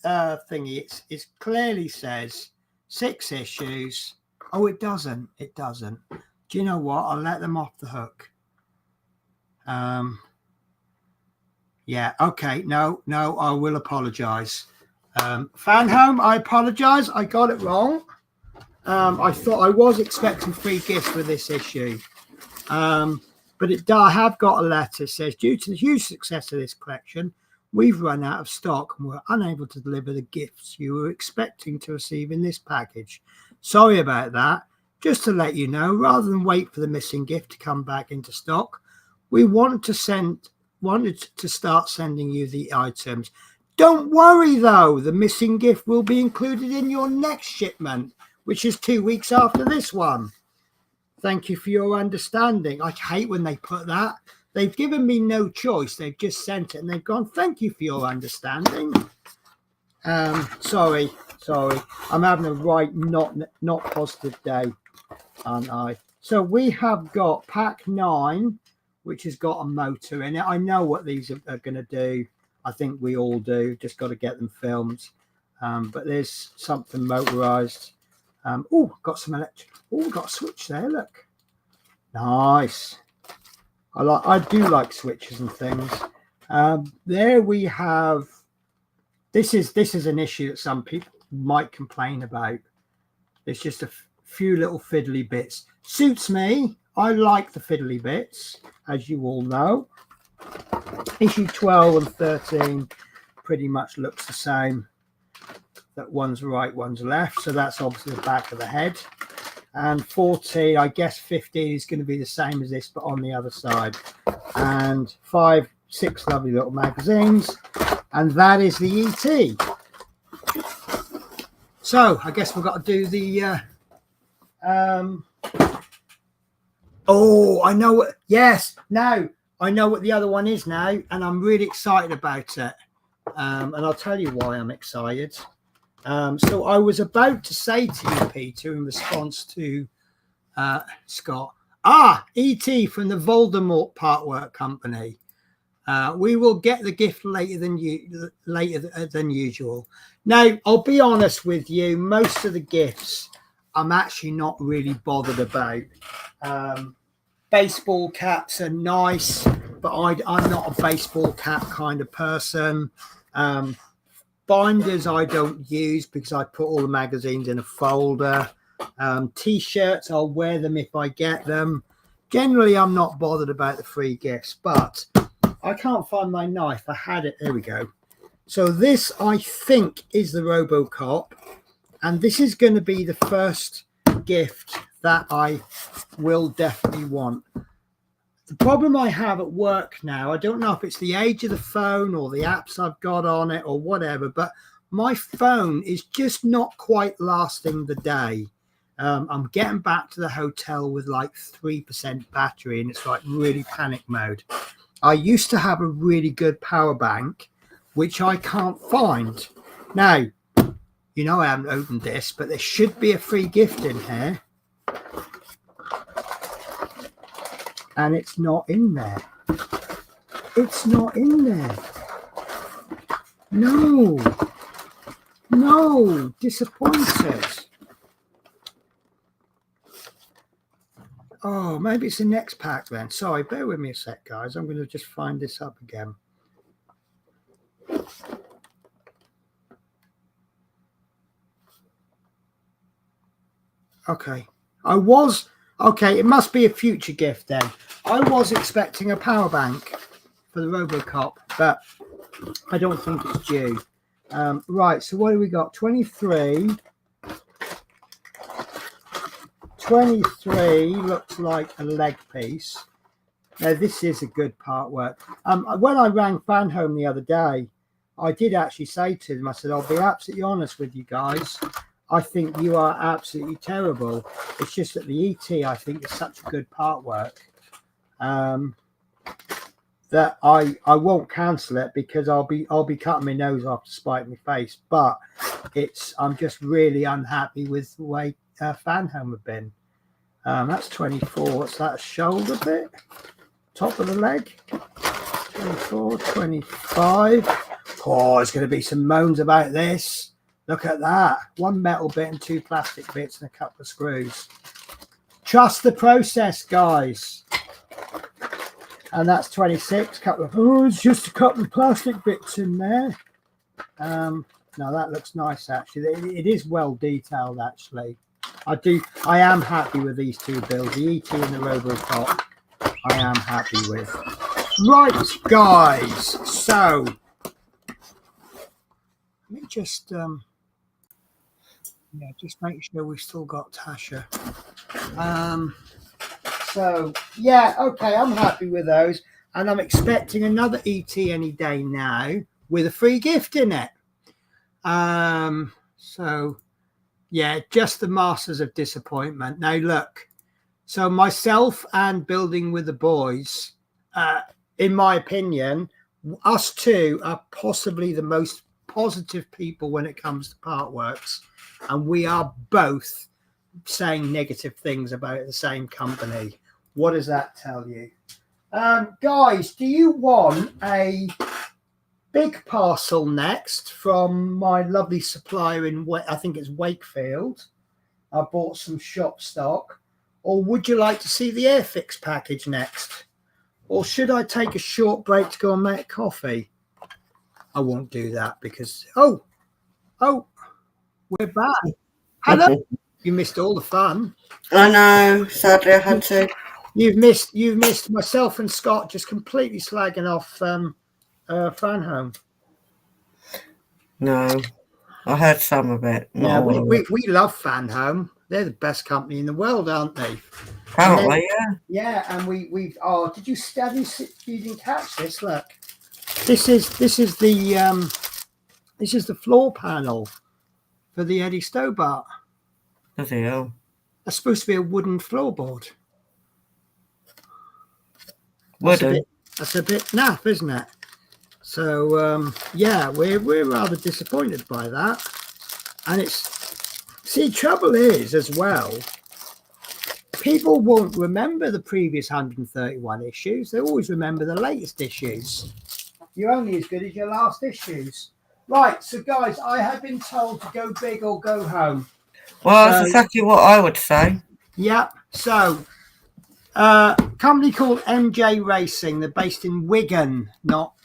thingy, it clearly says 6 issues. Oh, it doesn't. It doesn't. Do you know what? I'll let them off the hook. Yeah. Okay. No. I will apologise. Fan Home, I apologise. I got it wrong. I thought I was expecting free gifts with this issue. But I have got a letter that says, due to the huge success of this collection, we've run out of stock and we're unable to deliver the gifts you were expecting to receive in this package. Sorry about that. Just to let you know, rather than wait for the missing gift to come back into stock, we wanted to start sending you the items. Don't worry though, the missing gift will be included in your next shipment, which is 2 weeks after this one. Thank you for your understanding. I hate when they put that. They've given me no choice. They've just sent it and they've gone, thank you for your understanding. Sorry. I'm having a right not positive day, aren't I? So we have got pack 9, which has got a motor in it. I know what these are going to do. I think we all do. Just got to get them filmed. But there's something motorized. Got some electric. Oh, got a switch there. Look, nice. I do like switches and things. There we have. This is an issue that some people might complain about. It's just a few little fiddly bits. Suits me. I like the fiddly bits, as you all know. Issue 12 and 13 pretty much looks the same. That one's right, one's left. So that's obviously the back of the head. And 14, I guess 15 is going to be the same as this, but on the other side. And 5, 6 lovely little magazines. And that is the ET. So I guess we've got to do the... oh, I know what... Yes, no. I know what the other one is now, and I'm really excited about it. And I'll tell you why I'm excited. So I was about to say to you, Peter, in response to Scott, E.T. from the Voldemort Partwork Company. We will get the gift later than usual. Now, I'll be honest with you, most of the gifts I'm actually not really bothered about. Baseball caps are nice, but I'm not a baseball cap kind of person. Binders I don't use because I put all the magazines in a folder. T-shirts, I'll wear them if I get them. Generally, I'm not bothered about the free gifts, but I can't find my knife. I had it. There we go. So this, I think, is the RoboCop, and this is going to be the first gift that I will definitely want. The problem I have at work now, I don't know if it's the age of the phone or the apps I've got on it or whatever, but my phone is just not quite lasting the day. I'm getting back to the hotel with like 3% battery, and it's like really panic mode. I used to have a really good power bank, which I can't find. Now, you know I haven't opened this, but there should be a free gift in here. And it's not in there. It's not in there. No. No. Disappointed. Oh, maybe it's the next pack then. Sorry, bear with me a sec, guys. I'm going to just find this up again. Okay. Okay, it must be a future gift then. I was expecting a power bank for the RoboCop, but I don't think it's due. Right, so what do we got? 23. 23 looks like a leg piece. Now, this is a good part work. When I rang Fan Home the other day, I did actually say to them, I said, I'll be absolutely honest with you guys. I think you are absolutely terrible. It's just that the ET, I think, is such a good part work that I won't cancel it because I'll be cutting my nose off to spite my face. But I'm just really unhappy with the way Fan Home have been. That's 24. What's that? Shoulder bit, top of the leg. 24, 25. Oh, there's going to be some moans about this. Look at that. One metal bit and 2 plastic bits and a couple of screws. Trust the process, guys. And that's 26. It's just a couple of plastic bits in there. No, that looks nice, actually. It is well detailed, actually. I am happy with these two builds, the ET and the RoboCop. I am happy with. Right, guys. So, let me just... just make sure we've still got Tasha. So, yeah, okay, I'm happy with those. And I'm expecting another ET any day now with a free gift in it. So, yeah, just the Masters of Disappointment. Now, look, so myself and Building with the Boys, in my opinion, us two are possibly the most positive people when it comes to Partworks. And we are both saying negative things about the same company. What does that tell you? Guys, do you want a big parcel next from my lovely supplier in, I think it's Wakefield? I bought some shop stock. Or would you like to see the Airfix package next? Or should I take a short break to go and make coffee? I won't do that because oh, we're back. Hello. You missed all the fun. I know. Sadly, I had to. You've missed myself and Scott just completely slagging off Fanhome. No, I heard some of it. Yeah, Not all of it. we love Fanhome. They're the best company in the world, aren't they? Apparently, yeah. Yeah, and we did you didn't catch this? Look, this is the floor panel for the Eddie Stobart. Bloody hell. That's supposed to be a wooden floorboard. Wooden. That's a bit naff, isn't it? So yeah, we're rather disappointed by that. And trouble is as well, people won't remember the previous 131 issues. They always remember the latest issues. You're only as good as your last issues. Right, so guys, I have been told to go big or go home. Well, that's exactly what I would say. Yep. So, company called MJ Racing. They're based in Wigan, not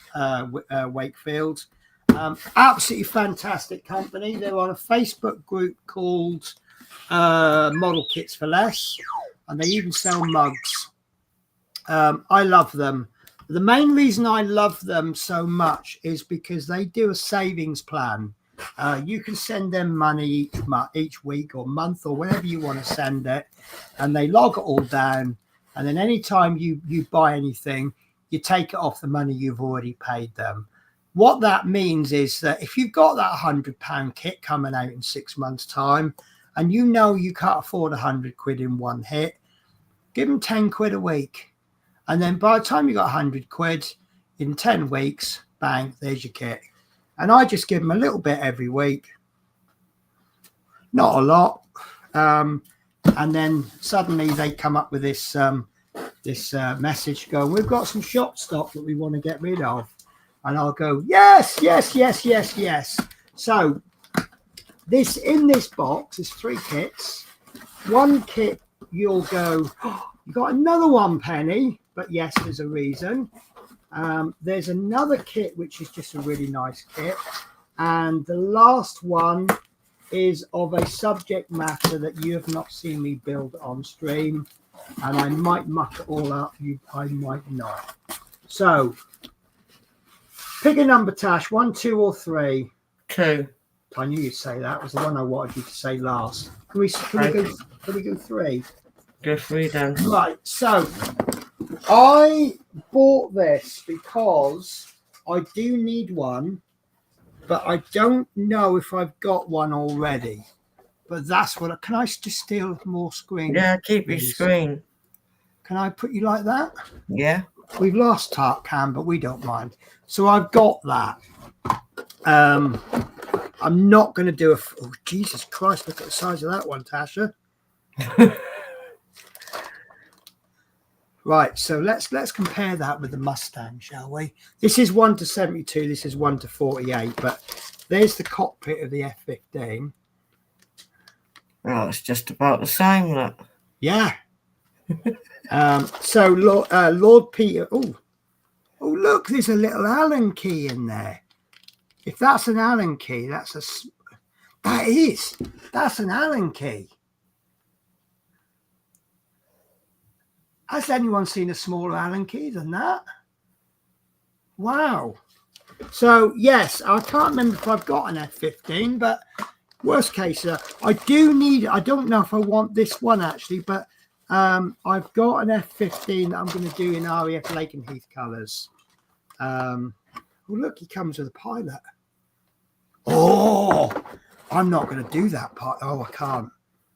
Wakefield. Absolutely fantastic company. They're on a Facebook group called Model Kits for Less, and they even sell mugs. I love them. The main reason I love them so much is because they do a savings plan. You can send them money each week or month or whenever you want to send it, and they log it all down. And then anytime you buy anything, you take it off the money you've already paid them. What that means is that if you've got that £100 kit coming out in 6 months' time, and you know you can't afford £100 in one hit, give them £10 a week. And then by the time you got £100 in 10 weeks, bang, there's your kit. And I just give them a little bit every week, not a lot. And then suddenly they come up with this message going, we've got some shop stock that we want to get rid of. And I'll go, yes. So in this box is 3 kits. One kit, you'll go, oh, you got another one, Penny. But yes, there's a reason. There's another kit, which is just a really nice kit. And the last one is of a subject matter that you have not seen me build on stream. And I might muck it all up. I might not. So pick a number, Tash. 1, 2, or 3. 2. I knew you'd say that. It was the one I wanted you to say last. Can we go 3? Go 3 then. Right. So I bought this because I do need one, but I don't know if I've got one already. But that's what. Can I just steal more screen? Yeah, keep your please? screen. Can I put you like that? Yeah. We've lost Tarkan, but we don't mind. So I've got that. I'm not going to do a. Oh, Jesus Christ! Look at the size of that one, Tasha. Right, so let's compare that with the Mustang, shall we? This is 1 to 72. This is 1 to 48. But there's the cockpit of the F-15. Oh, it's just about the same, look. Yeah. So Lord Peter. Oh, look, there's a little Allen key in there. If that's an Allen key, that's an Allen key. Has anyone seen a smaller Allen key than that? Wow. So, yes, I can't remember if I've got an F-15, but worst case, I don't know if I want this one, actually, but I've got an F-15 that I'm going to do in RAF Lakenheath colours. Oh, look, he comes with a pilot. Oh, I'm not going to do that part. Oh, I can't,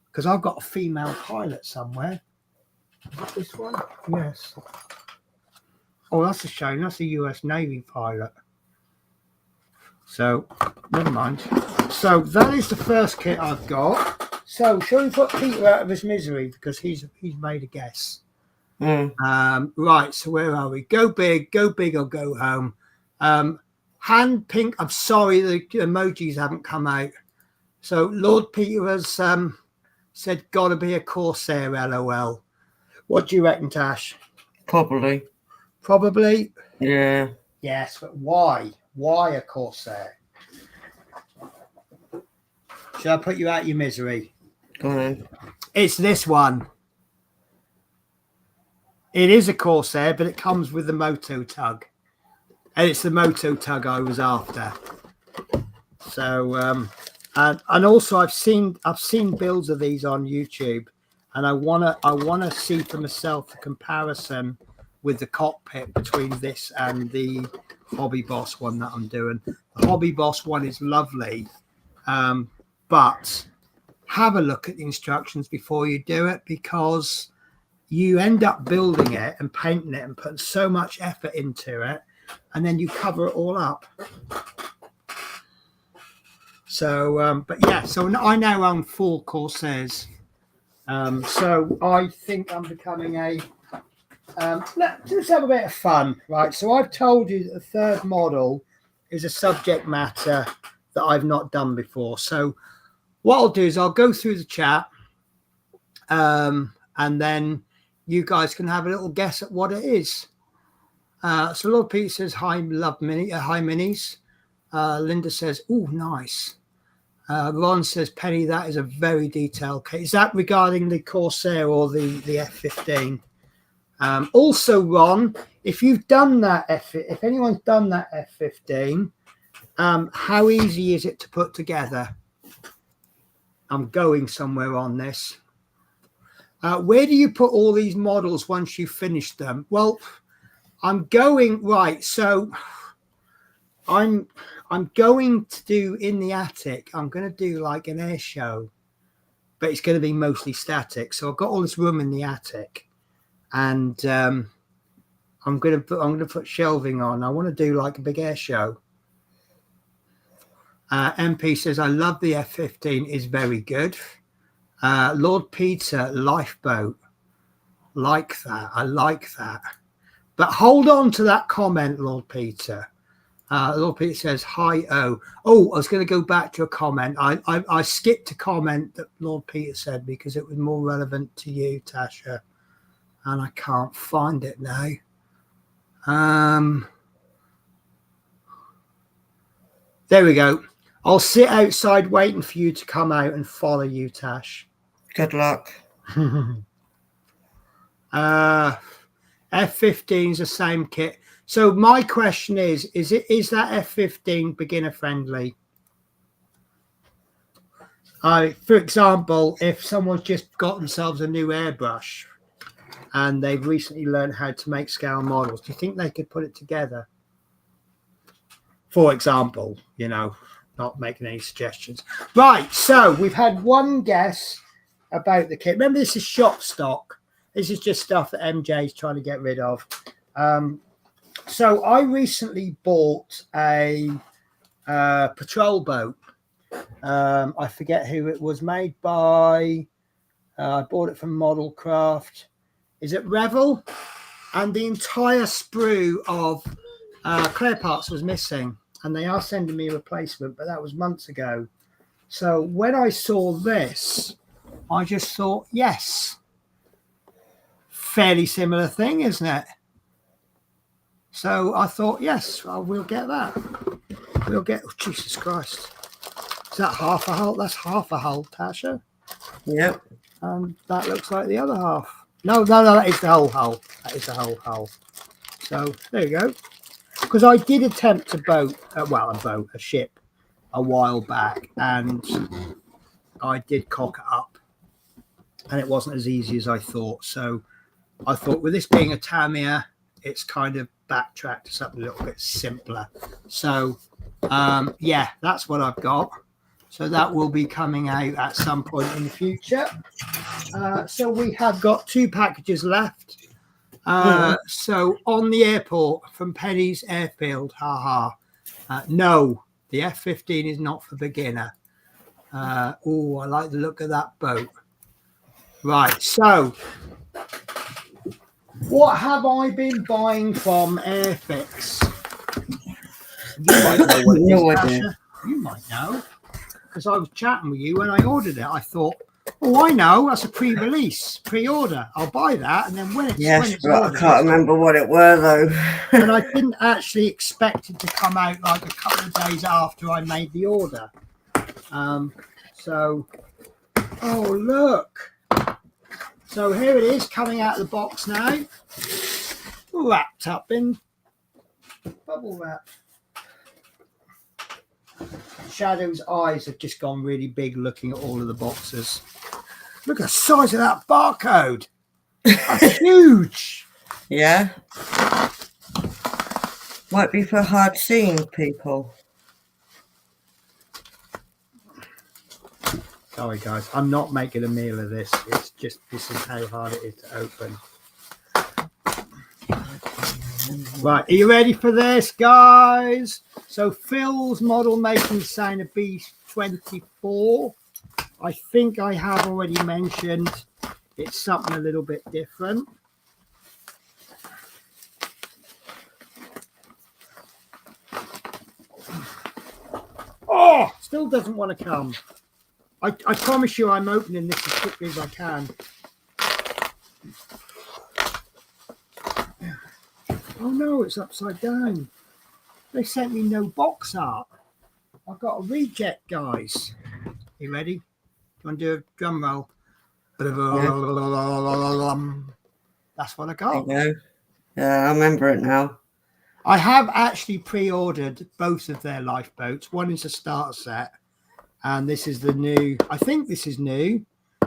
because I've got a female pilot somewhere. This one? Yes. Oh, that's a shame. That's a US Navy pilot. So, never mind. So, that is the first kit I've got. So, shall we put Peter out of his misery? Because he's made a guess. Right, so where are we? Go big or go home. Hand pink. I'm sorry, the emojis haven't come out. So, Lord Peter has said, gotta be a Corsair, LOL. What do you reckon, Tash? Probably. Probably. Yeah. Yes, but why? Why a Corsair? Shall I put you out of your misery? Go on. It's this one. It is a Corsair, but it comes with the Moto Tug. And it's the Moto Tug I was after. So and also I've seen builds of these on YouTube, and I wanna see for myself the comparison with the cockpit between this and the Hobby Boss one that I'm doing. The Hobby Boss one is lovely, but have a look at the instructions before you do it, because you end up building it and painting it and putting so much effort into it, and then you cover it all up. So, but yeah, so I now own 4 Corsairs. So I think I'm becoming let's have a bit of fun, right? So I've told you that the third model is a subject matter that I've not done before. So what I'll do is I'll go through the chat, and then you guys can have a little guess at what it is. So Lord Pete says, hi, love mini, hi minis. Linda says, oh, nice. Ron says, Penny, that is a very detailed case. Is that regarding the Corsair or the F-15? Also, Ron, if you've done that, if anyone's done that F-15, how easy is it to put together? I'm going somewhere on this. Where do you put all these models once you finish them? Well, I'm going right. So I'm going to do in the attic. I'm going to do like an air show, but it's going to be mostly static. So I've got all this room in the attic, and I'm going to put shelving on. I want to do like a big air show. MP says, I love the F-15, is very good. Lord Peter, lifeboat. Like that. I like that. But hold on to that comment, Lord Peter. Lord Peter says, hi, oh. Oh, I was going to go back to a comment. I skipped a comment that Lord Peter said because it was more relevant to you, Tasha. And I can't find it now. There we go. I'll sit outside waiting for you to come out and follow you, Tash. Good luck. F-15 is the same kit. So my question is that F-15 beginner friendly? For example, if someone's just got themselves a new airbrush and they've recently learned how to make scale models, do you think they could put it together? For example, you know, not making any suggestions. Right, so we've had one guess about the kit. Remember, this is shop stock. This is just stuff that MJ's trying to get rid of. So I recently bought a patrol boat. I forget who it was made by. I bought it from Model Craft. Is it Revel? And the entire sprue of clear parts was missing. And they are sending me a replacement, but that was months ago. So when I saw this, I just thought, yes. Fairly similar thing, isn't it? So I thought, yes, we'll get that. We'll get, oh, Jesus Christ. Is that half a hull? That's half a hull, Tasha. Yep. That looks like the other half. No, that is the whole hull. That is the whole hull. So there you go. Because I did attempt to boat, a ship a while back, and I did cock it up, and it wasn't as easy as I thought. So I thought, with this being a Tamiya, it's kind of backtracked to something a little bit simpler. So yeah, that's what I've got. So that will be coming out at some point in the future. So we have got 2 packages left. So on the airport from Penny's Airfield, no, the F-15 is not for beginner. Oh, I like the look of that boat. Right, so what have I been buying from Airfix? You might know what it is, Tasha. You might know, because I was chatting with you when I ordered it. I thought, Oh, I know. That's a pre-release, pre-order. I'll buy that, and then when it's Yes, but ordered, I can't remember what it were though. and I didn't actually expect it to come out like a couple of days after I made the order. So, oh look! So here it is coming out of the box now, wrapped up in bubble wrap. Shadow's eyes have just gone really big looking at all of the boxes. Look at the size of that barcode. That's huge. Yeah. Might be for hard seeing people. Sorry guys, I'm not making a meal of this. It's just, this is how hard it is to open. Right, are you ready for this, guys? So Phil's model making sound of B24. I think I have already mentioned it's something a little bit different. Oh, still doesn't want to come. I promise you I'm opening this as quickly as I can. Oh no, it's upside down. They sent me no box art. I've got a reject, guys. You ready? Do you want to do a drum roll? That's what I got. There you go. Yeah, I remember it now. I have actually pre-ordered both of their lifeboats. One is a starter set, and this is the new. I think this is new.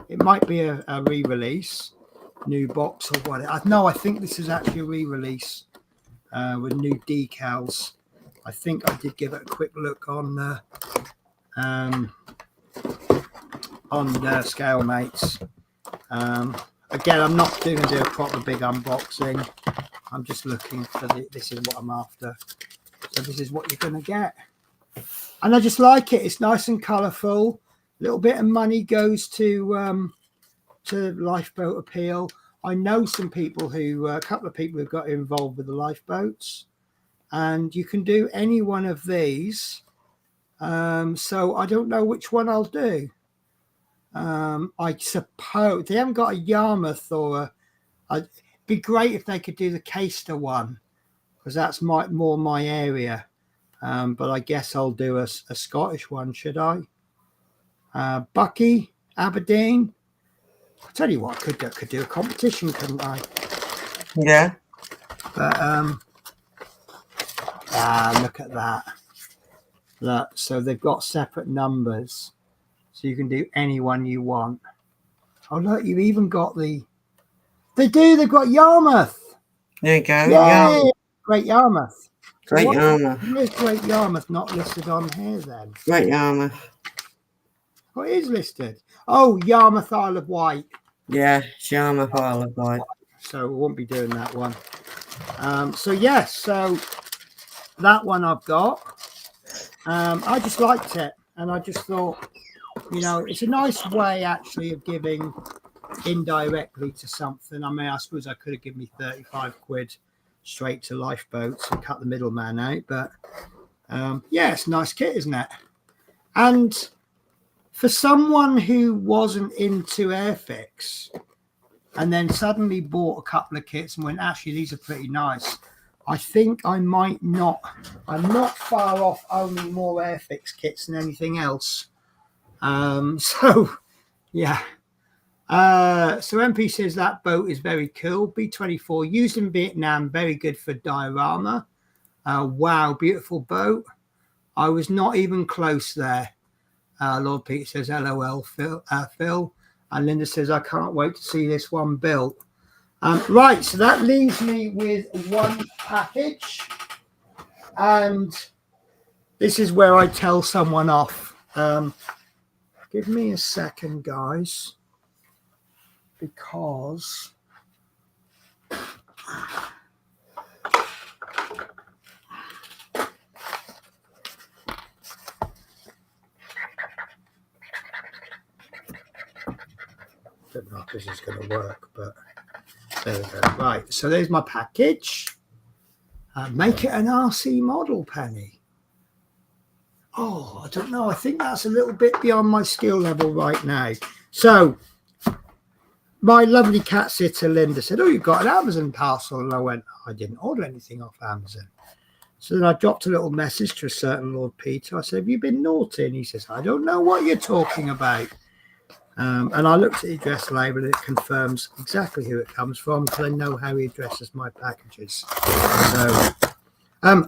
It might be a re-release, new box or what. No, I think this is actually a re-release with new decals. I think I did give it a quick look on the Scalemates. Again, I'm not going to do a proper big unboxing. I'm just looking for this is what I'm after. So this is what you're going to get. And I just like it. It's nice and colourful. A little bit of money goes to Lifeboat Appeal. I know some people who, a couple of people who got involved with the lifeboats. And you can do any one of these. So I don't know which one I'll do. I suppose they haven't got a Yarmouth or it'd be great if they could do the Caister one, because that's more my area. But I guess I'll do a Scottish one, should I? Bucky, Aberdeen. I'll tell you what, I could do a competition, couldn't I? Yeah. But look at that. Look, so they've got separate numbers. So you can do any one you want. Oh, look, you've even got they've got Yarmouth. There you go. Yay! Yeah. Great Yarmouth. Great Yarmouth. Where's Great Yarmouth not listed on here then? Great Yarmouth. Oh, it is listed. Oh, Yarmouth Isle of Wight. Yeah, it's Yarmouth Isle of Wight. So we won't be doing that one. So yes, so that one I've got. I just liked it, and I just thought, you know, it's a nice way actually of giving indirectly to something. I mean, I suppose I could have given me 35 quid straight to lifeboats and cut the middleman out, but yeah, it's a nice kit, isn't it? And for someone who wasn't into Airfix and then suddenly bought a couple of kits and went, actually, these are pretty nice, I think I'm not far off owning more Airfix kits than anything else. So yeah. So MP says that boat is very cool. B24 used in Vietnam, very good for diorama. Wow, beautiful boat. I was not even close there. Lord Peter says LOL Phil. And Linda says I can't wait to see this one built. Right, so that leaves me with one package, and this is where I tell someone off. Give me a second, guys, because I don't know if this is going to work, but there we go. Right, so there's my package. Make it an RC model, Penny. Oh, I don't know. I think that's a little bit beyond my skill level right now. So my lovely cat sitter Linda said, "Oh, you've got an Amazon parcel," and I went, "I didn't order anything off Amazon." So then I dropped a little message to a certain Lord Peter. I said, "Have you been naughty?" And he says, "I don't know what you're talking about." And I looked at the address label and it confirms exactly who it comes from because I know how he addresses my packages. So,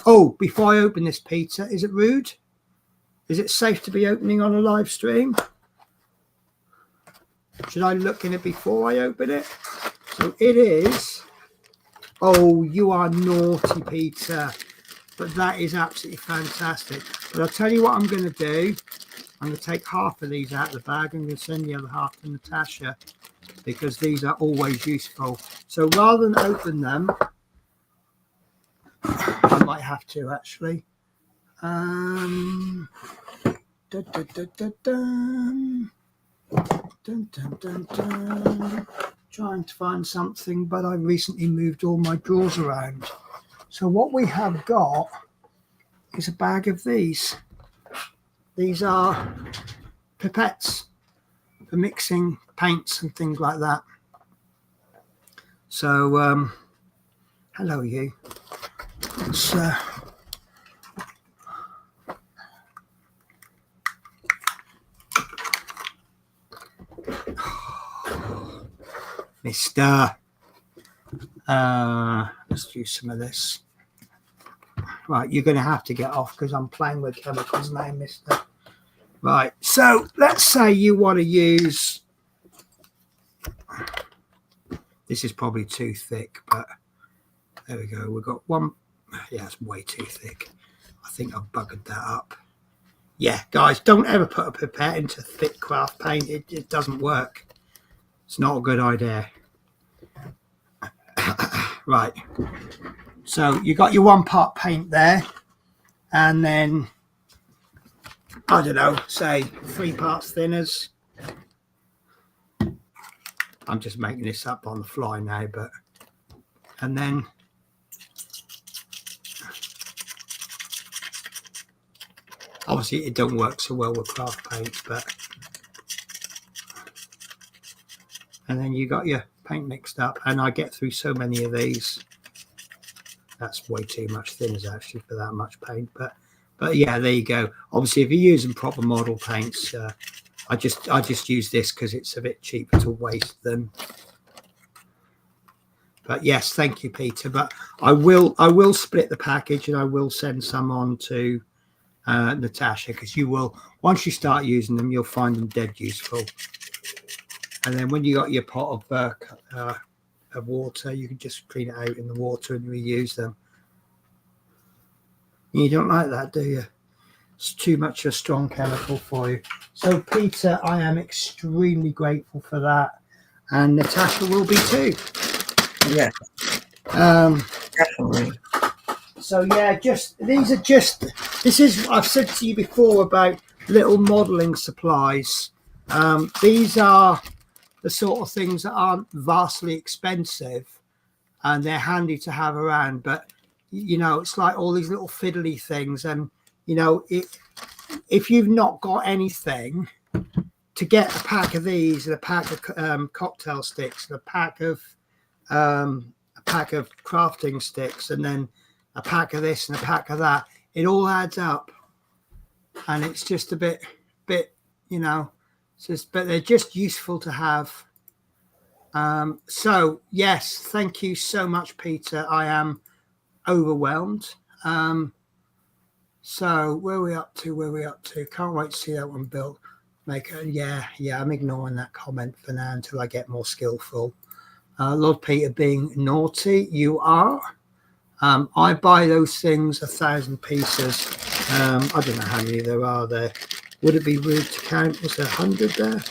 oh, before I open this, Peter, is it rude? Is it safe to be opening on a live stream? Should I look in it before I open it? So it is. Oh, you are naughty, Peter. But that is absolutely fantastic. But I'll tell you what I'm going to do. I'm going to take half of these out of the bag. I'm going to send the other half to Natasha because these are always useful. So rather than open them, I might have to actually. Dun, dun, dun, dun, dun. Dun, dun, dun, dun. Trying to find something, but I recently moved all my drawers around. So what we have got is a bag of these. These are pipettes for mixing paints and things like that. So, hello you. Let's Mister. Let's do some of this. Right, you're going to have to get off because I'm playing with chemicals now, Mister. Right, so let's say you want to use. This is probably too thick, but there we go. We've got one. Yeah, it's way too thick. I think I've buggered that up. Yeah, guys, don't ever put a pipette into thick craft paint. It doesn't work. It's not a good idea. Right. So you got your 1 part paint there, and then I don't know, say 3 parts thinners. I'm just making this up on the fly now, but and then obviously it don't work so well with craft paints, but and then you got your paint mixed up, and I get through so many of these. That's way too much thinners actually for that much paint, but yeah, there you go. Obviously, if you're using proper model paints, I just use this because it's a bit cheaper to waste them. But yes, thank you, Peter. But I will split the package and I will send some on to Natasha because you will, once you start using them, you'll find them dead useful. And then when you got your pot of water, you can just clean it out in the water and reuse them. You don't like that, do you? It's too much a strong chemical for you. So Peter, I am extremely grateful for that, and Natasha will be too. Yeah. Definitely. So yeah, this is I've said to you before about little modelling supplies. These are the sort of things that aren't vastly expensive, and they're handy to have around. But you know, it's like all these little fiddly things, and you know, if you've not got anything, to get a pack of these and a pack of cocktail sticks and a pack of crafting sticks and then a pack of this and a pack of that, it all adds up, and it's just a bit, you know, but they're just useful to have. So yes, thank you so much, Peter. I am overwhelmed. So where are we up to? Can't wait to see that one built. Yeah, I'm ignoring that comment for now until I get more skillful. Lord Peter being naughty, you are. I buy those things 1,000 pieces. I don't know how many there are there. Would it be rude to count? Was there 100 there?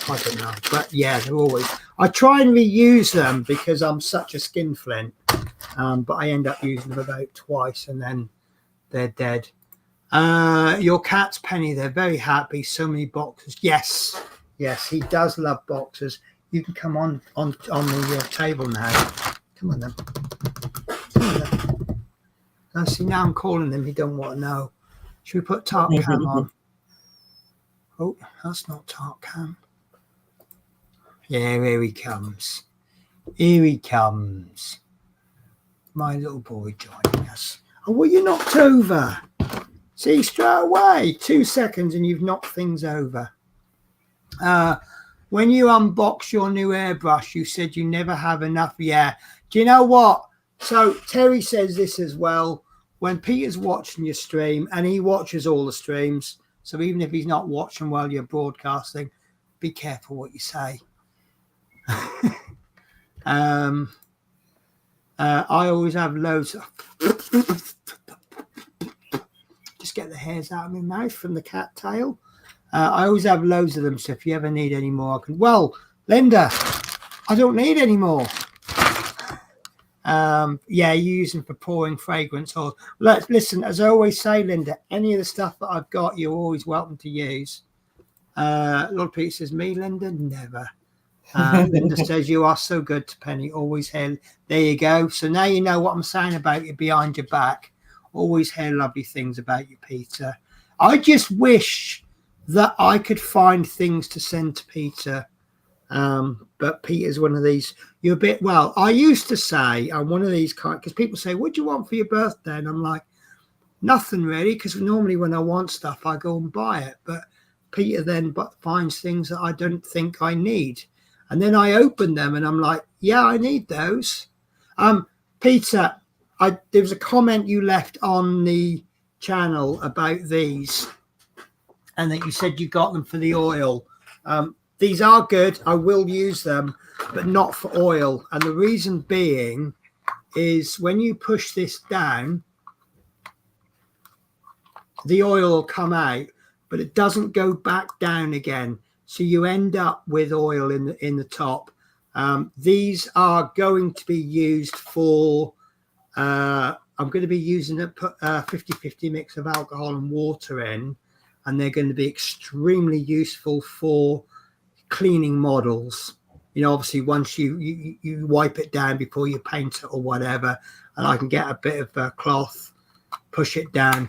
I don't know. But yeah, they're always. I try and reuse them because I'm such a skinflint. But I end up using them about twice and then they're dead. Your cat's Penny, they're very happy. So many boxes. Yes, he does love boxes. You can come on the table now. Come on then. Now see, now I'm calling him. He don't want to know. Should we put Tark Cam on? Oh, that's not Tark Cam. Yeah, here he comes. Here he comes. My little boy joining us. Oh, well, you knocked over. See, straight away, 2 seconds and you've knocked things over. When you unbox your new airbrush, you said you never have enough. Yeah. Do you know what? So Terry says this as well. When Peter's watching your stream, and he watches all the streams, so even if he's not watching while you're broadcasting, be careful what you say. I always have loads of... Just get the hairs out of my mouth from the cat tail. I always have loads of them, so if you ever need any more, I can... Well, Linda, I don't need any more. Yeah, you use them for pouring fragrance. Or listen, as I always say, Linda, any of the stuff that I've got, you're always welcome to use. Lord Peter says, me, Linda, never. Linda says, you are so good to Penny, always hear. There you go. So now you know what I'm saying about you behind your back. Always hear lovely things about you, Peter. I just wish that I could find things to send to Peter. But Peter's one of these. You're a bit, well, I used to say I'm one of these kind, because people say, what do you want for your birthday? And I'm like, nothing really, because normally when I want stuff, I go and buy it. But Peter then finds things that I don't think I need. And then I open them and I'm like, yeah, I need those. Peter, there was a comment you left on the channel about these, and that you said you got them for the oil. These are good. I will use them, but not for oil. And the reason being is when you push this down, the oil will come out, but it doesn't go back down again. So you end up with oil in the top. These are going to be used for, I'm going to be using a 50-50 mix of alcohol and water in, and they're going to be extremely useful for cleaning models. You know, obviously once you wipe it down before you paint it or whatever, and I can get a bit of cloth, push it down.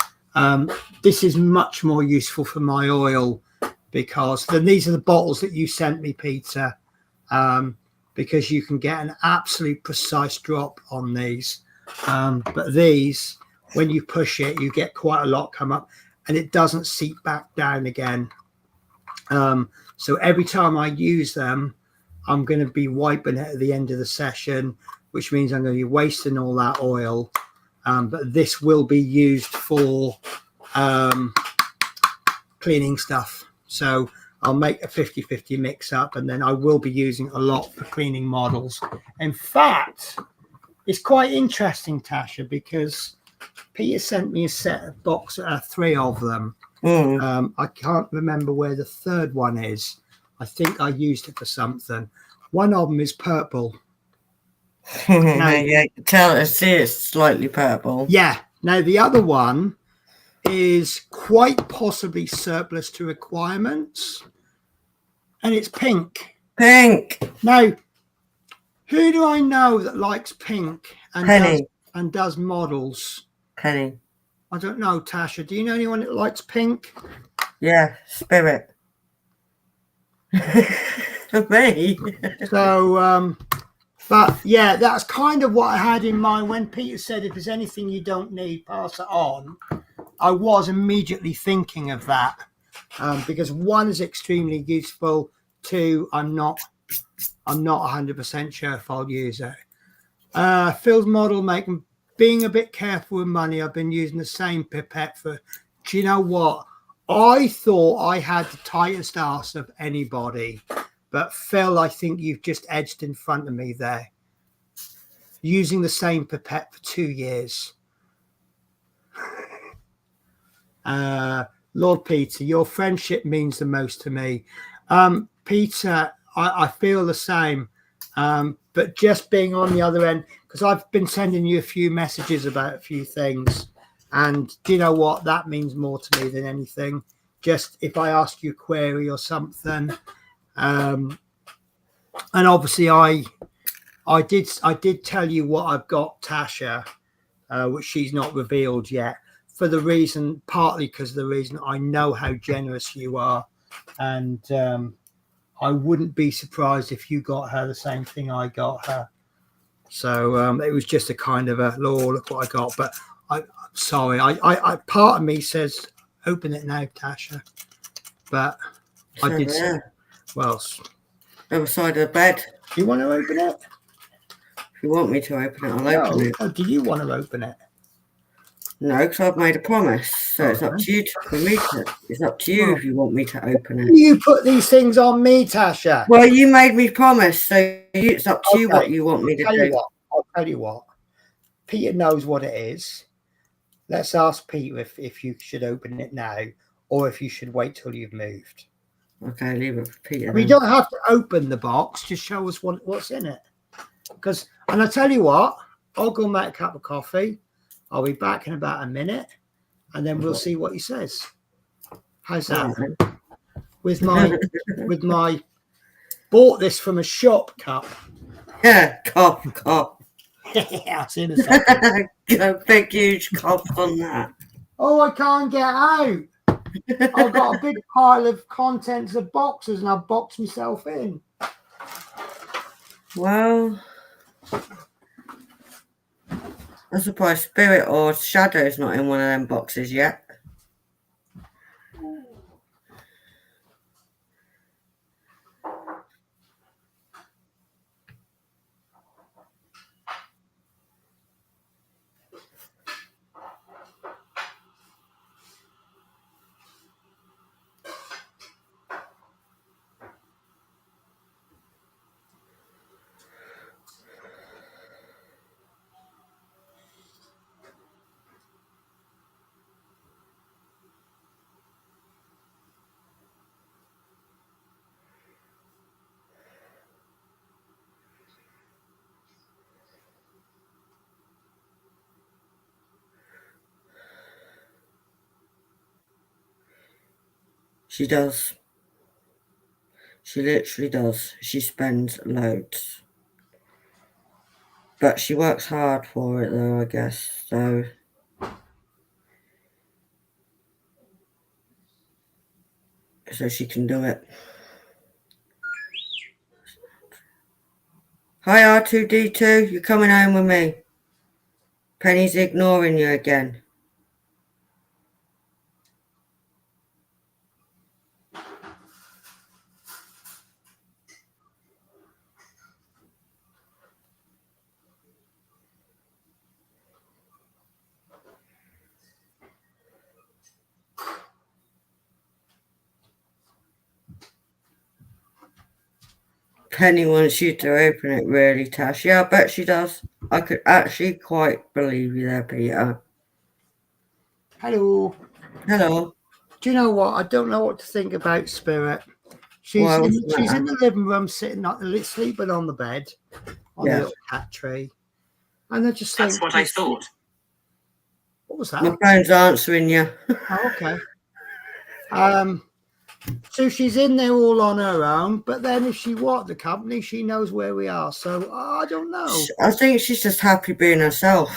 This is much more useful for my oil, because then these are the bottles that you sent me, Peter, because you can get an absolute precise drop on these. But these, when you push it, you get quite a lot come up, and it doesn't seep back down again. So every time I use them, I'm going to be wiping it at the end of the session, which means I'm going to be wasting all that oil. But this will be used for cleaning stuff. So I'll make a 50-50 mix up, and then I will be using a lot for cleaning models. In fact, it's quite interesting, Tasha, because Peter sent me a set of box, 3 of them. I can't remember where the third one is. I think I used it for something. One of them is purple. Now, yeah, see it's slightly purple. Yeah. Now the other one is quite possibly surplus to requirements, and it's pink. Pink. Now, who do I know that likes pink Penny. does models? Penny. I don't know, Tasha. Do you know anyone that likes pink? Yeah, Spirit. For me. So, but yeah, that's kind of what I had in mind when Peter said, if there's anything you don't need, pass it on. I was immediately thinking of that, because 1 is extremely useful. 2, I'm not 100% sure if I'll use it. Phil's model being a bit careful with money. I've been using the same pipette for. Do you know what? I thought I had the tightest arse of anybody, but Phil, I think you've just edged in front of me there. Using the same pipette for 2 years. Lord Peter, your friendship means the most to me. Peter, I feel the same. But just being on the other end, because I've been sending you a few messages about a few things. And do you know what? That means more to me than anything. Just if I ask you a query or something. And obviously I did tell you what I've got, Tasha, which she's not revealed yet, for the reason, partly because of the reason I know how generous you are. And I wouldn't be surprised if you got her the same thing I got her. So it was just a kind of a, oh, look what I got. But I'm sorry. I part of me says, open it now, Tasha. But I did say, well, other side of the bed. do you want to open it? If you want me to open it, I'll open it. Oh, do you want to open it? No, because I've made a promise. So it's up to you for me to. It's up to you if you want me to open it. You put these things on me, Tasha. Well, you made me promise, so it's up to you what you want me to do. I'll tell you what. Peter knows what it is. Let's ask Peter if you should open it now or if you should wait till you've moved. Okay, leave it for Peter. We don't have to open the box. Just show us what's in it. And I tell you what, I'll go make a cup of coffee. I'll be back in about a minute, and then we'll see what he says. How's that? With my bought this from a shop cup. Yeah, cup. Yeah, I've seen a second. A big huge cup on that. Oh, I can't get out. I've got a big pile of contents of boxes, and I've boxed myself in. Well, I'm surprised Spirit or Shadow's not in one of them boxes yet. She does. She literally does. She spends loads. But she works hard for it though, I guess. So she can do it. Hi R2D2, you're coming home with me. Penny's ignoring you again. Penny wants you to open it, really, Tash. Yeah, I bet she does. I could actually quite believe you there, Peter. Hello. Hello. Do you know what? I don't know what to think about Spirit. She's in the living room, sleeping on the bed on the little cat tree, and I just think that's what I thought. What was that? My phone's answering you. Oh, okay. So she's in there all on her own, but then if she wants the company, she knows where we are. So I don't know. I think she's just happy being herself.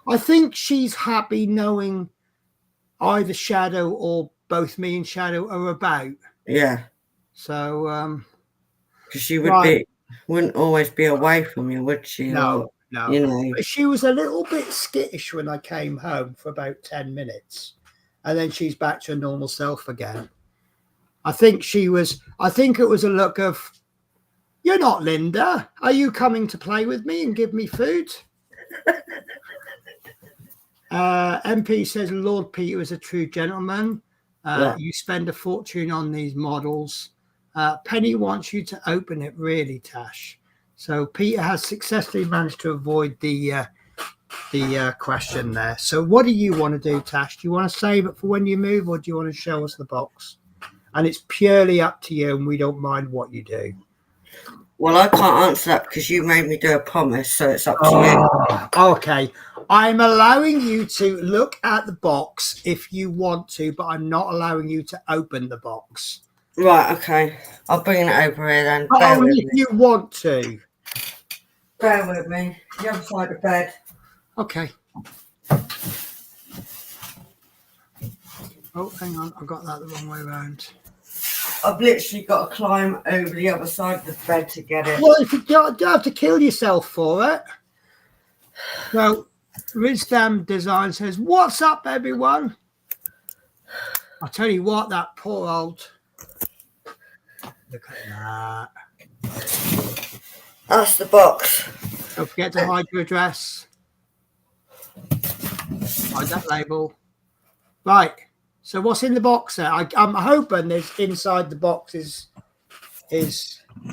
I think she's happy knowing either Shadow or both me and Shadow are about. Yeah. So because she wouldn't always be away from you, would she? No. You know. She was a little bit skittish when I came home for about 10 minutes, and then she's back to her normal self again. I think it was a look of, you're not Linda. Are you coming to play with me and give me food? MP says, Lord Peter is a true gentleman. You spend a fortune on these models. Penny wants you to open it, really, Tash. So Peter has successfully managed to avoid the question there. So what do you want to do, Tash? Do you want to save it for when you move, or do you want to show us the box? And it's purely up to you, and we don't mind what you do. Well, I can't answer that because you made me do a promise, so it's up to you. Okay. I'm allowing you to look at the box if you want to, but I'm not allowing you to open the box. Right, okay. I'll bring it over here then. Only if you want to. Bear with me. The other side of bed. Okay. Oh, hang on. I got that the wrong way around. I've literally got to climb over the other side of the bed to get it. Well, if you don't have to kill yourself for it. So, Rizdam Design says, "What's up, everyone?" I'll tell you what, that poor old. Look at that. That's the box. Don't forget to hide your address. Hide that label. Right. So what's in the box there? I'm hoping there's inside the box is. Do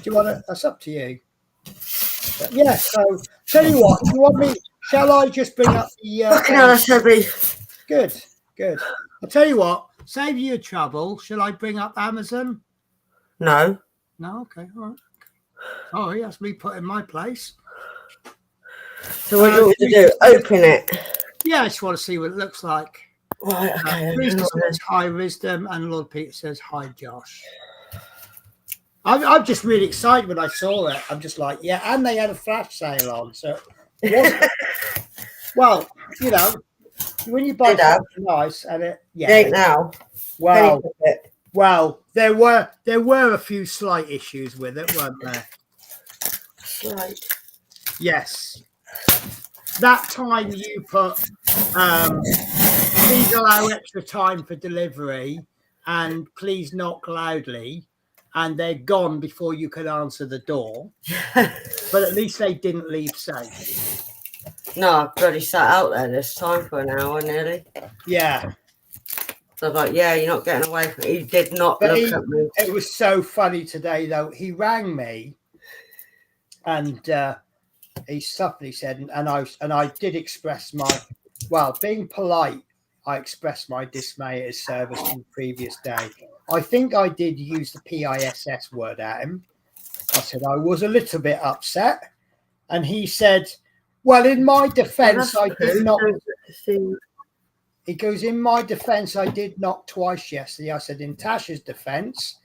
you want to? That's up to you. But yeah. So tell you what. Do you want me? Shall I just bring up the? Fucking hell, that's heavy. Good. I'll tell you what. Save you trouble. Shall I bring up Amazon? No. No. Okay. All right. Sorry, that's me put in my place. So what do you want me to do? Open it. Yeah, I just want to see what it looks like. Right, okay. Teresa says hi, Wisdom, and Lord Peter says hi, Josh. I'm just really excited when I saw it. I'm just like, yeah, and they had a flash sale on. So, well, you know, when you buy something nice and it ain't now. Well, there were a few slight issues with it, weren't there? Slight. Yes. That time you put please allow extra time for delivery and please knock loudly, and they're gone before you can answer the door. But at least they didn't leave safe. No, I bloody sat out there this time for an hour nearly. Yeah. So I was like, yeah, you're not getting away from it. He did not look at me. It was so funny today, though. He rang me and he subtly said, and I did express my, well, being polite, I expressed my dismay at his service from the previous day. I think I did use the PISS word at him. I said I was a little bit upset. And he said, well, in my defense, I did not. He goes, in my defense, I did knock twice yesterday. I said, in Tasha's defense,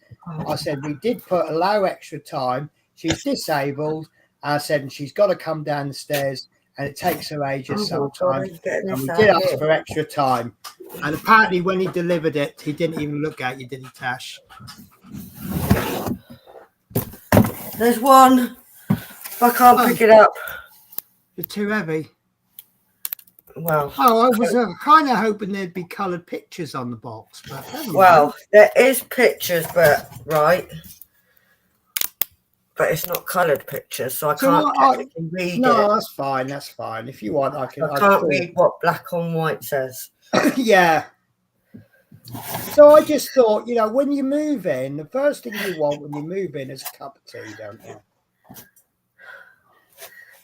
I said, we did put allow extra time. She's disabled. I said, and she's got to come down the stairs, and it takes her ages sometimes. And we did ask for extra time. And apparently, when he delivered it, he didn't even look at you, did he, Tash? There's one. I can't pick it up. You're too heavy. Well, I was kind of hoping there'd be coloured pictures on the box, but well, there is pictures, but it's not coloured pictures, so I can't technically read it. No, that's fine. That's fine. If you want, I can. I can't read what black on white says. Yeah. So I just thought, you know, when you move in, the first thing you want when you move in is a cup of tea, don't you?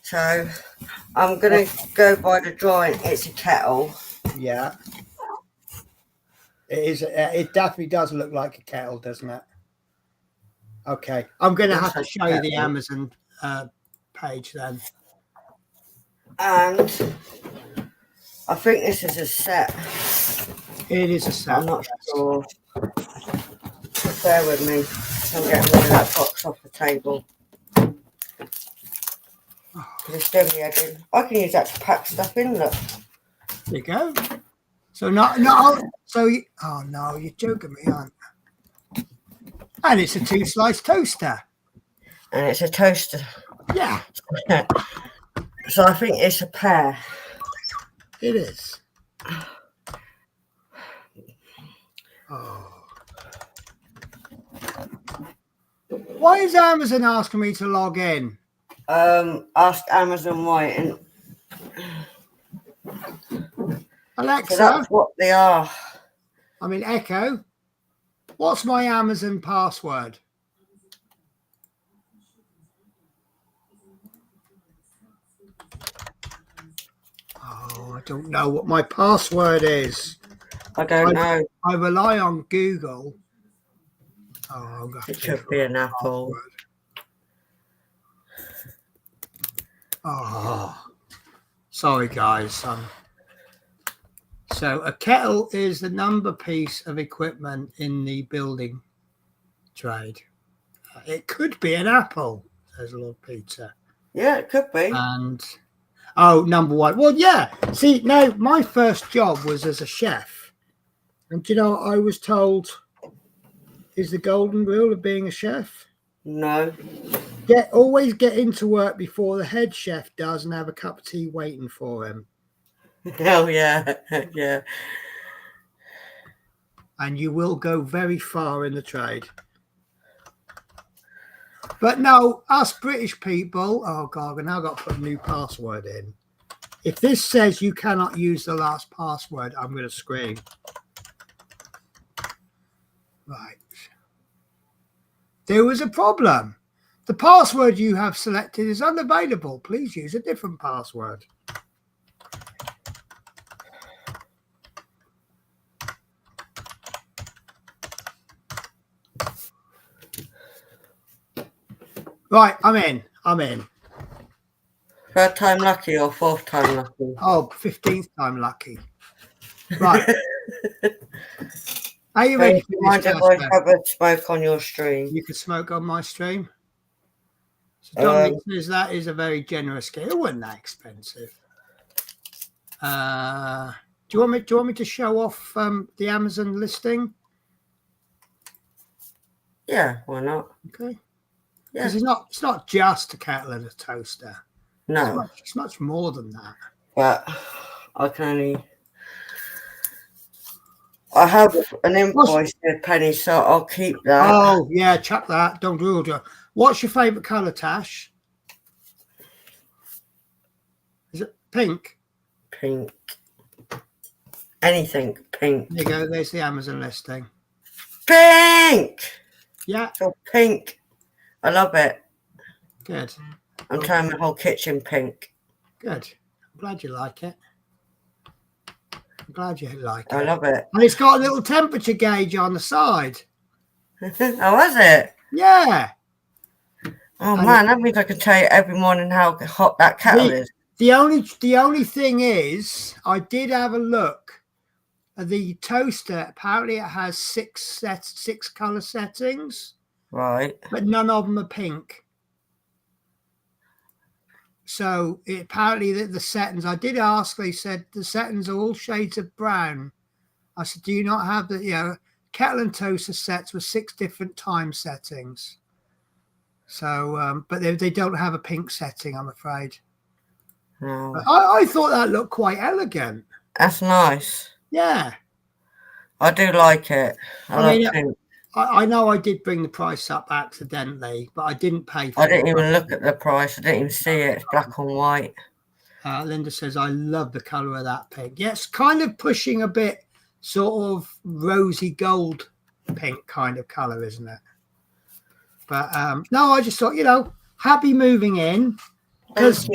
So I'm going to go by the drawing. It's a kettle. Yeah. It is. It definitely does look like a kettle, doesn't it? Okay. I'm going to have to show you the Amazon page then. And I think this is a set. It is a set. I'm not sure. Bear with me. I'm getting rid of that box off the table. It's doing me head in. I can use that to pack stuff in. Look. There you go. So oh no, you're joking me, aren't you? And it's a 2-slice toaster. And it's a toaster. Yeah. So I think it's a pair. It is. Oh. Why is Amazon asking me to log in? Ask Amazon why. And Alexa. So that's what they are. I mean, Echo. What's my Amazon password? Oh, I don't know what my password is. I don't know. I rely on Google. Oh, it could be an Apple. Oh, sorry, guys. So a kettle is the number piece of equipment in the building trade. It could be an apple, says Lord Peter. Yeah, it could be. And number one. Well, yeah. See, now my first job was as a chef, and you know, I was told is the golden rule of being a chef. No. Always get into work before the head chef does and have a cup of tea waiting for him. Oh, yeah. Yeah. And you will go very far in the trade. But no, us British people, oh God, I've now got to put a new password in. If this says you cannot use the last password, I'm going to scream. Right. There was a problem. The password you have selected is unavailable. Please use a different password. Right, I'm in. Third time lucky or fourth time lucky? Oh, 15th time lucky. Right. Are you ready for Mind this? if I have a smoke on your stream? You can smoke on my stream. So Dominic says that is a very generous gift. It wasn't that expensive. Do you want me to show off the Amazon listing? Yeah, why not? Okay. Yeah. Because it's not just a kettle and a toaster. No. It's much more than that. But I can only. I have an invoice here, Penny, so I'll keep that. Oh, yeah, chuck that. Don't do it. What's your favourite colour, Tash? Is it pink? Pink. Anything pink. There you go. There's the Amazon listing. Pink! Yeah. So pink. I love it. Good. I'm turning my whole kitchen pink. Good. I'm glad you like it. I'm glad you like it. I love it. And it's got a little temperature gauge on the side. Oh, is it? Yeah. Oh, And man, that means I can tell you every morning how hot that kettle is. The only thing is, I did have a look at the toaster. Apparently, it has six color settings, Right. but none of them are pink. So apparently, the settings. I did ask. They said the settings are all shades of brown. I said, "Do you not have the kettle and toaster sets with 6 different time settings?" So, but they don't have a pink setting, I'm afraid. Oh, I thought that looked quite elegant. that's nice. Yeah. I do like it. I love pink. I know I did bring the price up accidentally, but I didn't pay for it. I didn't even look at the price. I didn't even see it. It's black and white. Linda says, I love the colour of that pink. Yeah, it's kind of pushing a bit sort of rosy gold pink kind of colour, isn't it? But no, I just thought, happy moving in. Because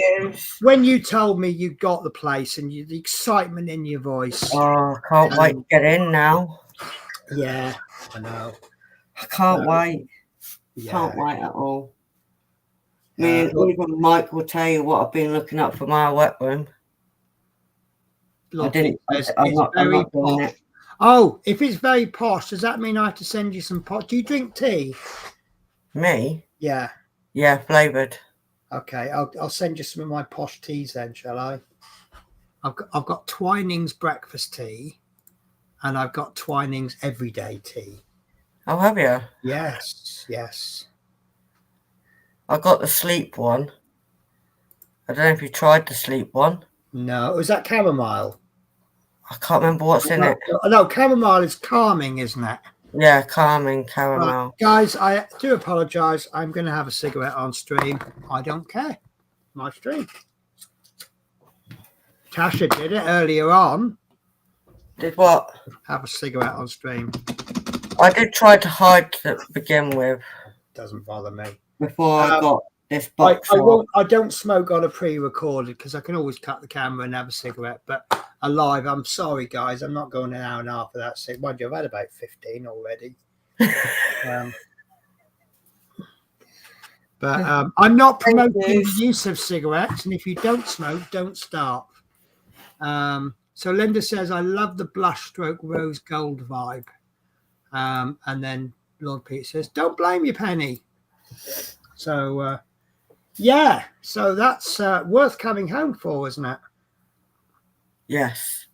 when you told me you got the place and the excitement in your voice. Oh, I can't wait to get in now. Yeah, I know. I can't wait. Yeah. Can't wait at all. Even Mike will tell you what I've been looking up for my wet room. I'm not doing it. Oh, if it's very posh, does that mean I have to send you some posh? Do you drink tea? Me? Yeah. Yeah, flavoured. Okay, I'll send you some of my posh teas then, shall I? I've got Twinings breakfast tea, and I've got Twinings everyday tea. Oh, have you? Yes. I got the sleep one. I don't know if you tried the sleep one. No, is that chamomile? I can't remember what's in it. No, chamomile is calming, isn't it? Yeah, calming caramel. Right, guys, I do apologise. I'm going to have a cigarette on stream. I don't care. My stream. Tasha did it earlier on. Did what? Have a cigarette on stream. I did try to hide to begin with. Doesn't bother me. Before I got this box. I don't smoke on a pre-recorded because I can always cut the camera and have a cigarette. But alive, I'm sorry, guys. I'm not going an hour and a half of that cigarette. Mind you, I've had about 15 already. But I'm not promoting the use of cigarettes. And if you don't smoke, don't start. So Linda says, I love the blush stroke rose gold vibe. And then Lord Peter says, don't blame you, Penny. So, so that's worth coming home for, isn't it? Yes.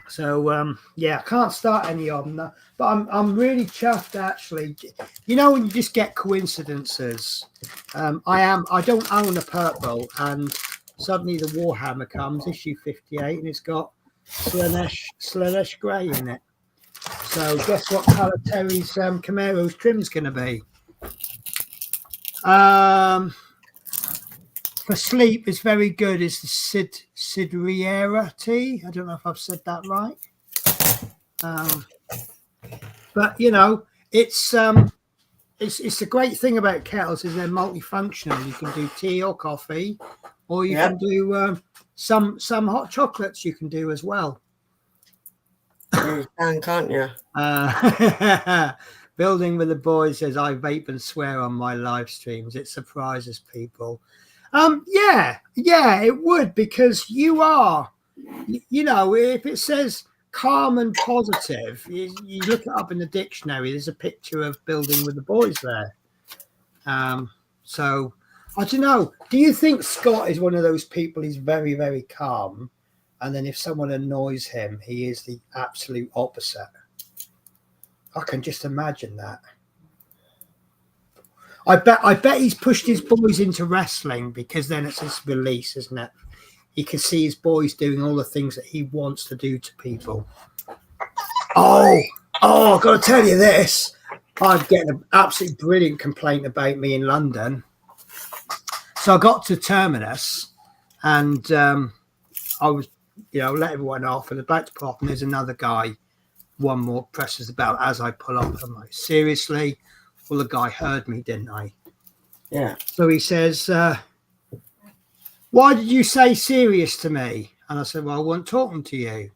So yeah, I can't start any of them, but I'm really chuffed actually. You know, when you just get coincidences. I don't own a purple, and suddenly the Warhammer comes, issue 58, and it's got Slaanesh Grey in it. So guess what colour Terry's Camaro's trim's going to be? For sleep is very good. Is the Sidriera tea? I don't know if I've said that right. But you know, it's the great thing about kettles is they're multifunctional. You can do tea or coffee, or you can do some hot chocolates. You can do as well. You can, can't you? Building with the Boys says I vape and swear on my live streams. It surprises people. Yeah, it would, because you are, you know, if it says calm and positive, you look it up in the dictionary, there's a picture of Building with the Boys there. So I don't know. Do you think Scott is one of those people? He's very, very calm, and then if someone annoys him, he is the absolute opposite. I can just imagine that. I bet he's pushed his boys into wrestling, because then it's his release, isn't it? He can see his boys doing all the things that he wants to do to people. Oh, I've got to tell you this. I'm getting an absolutely brilliant complaint about me in London. So I got to Terminus, and I was, let everyone off, and about to pull off, and there's another guy. One more presses the bell as I pull up. I'm like, seriously? Well, the guy heard me, didn't I? Yeah. So he says, why did you say serious to me? And I said, well, I wasn't talking to you.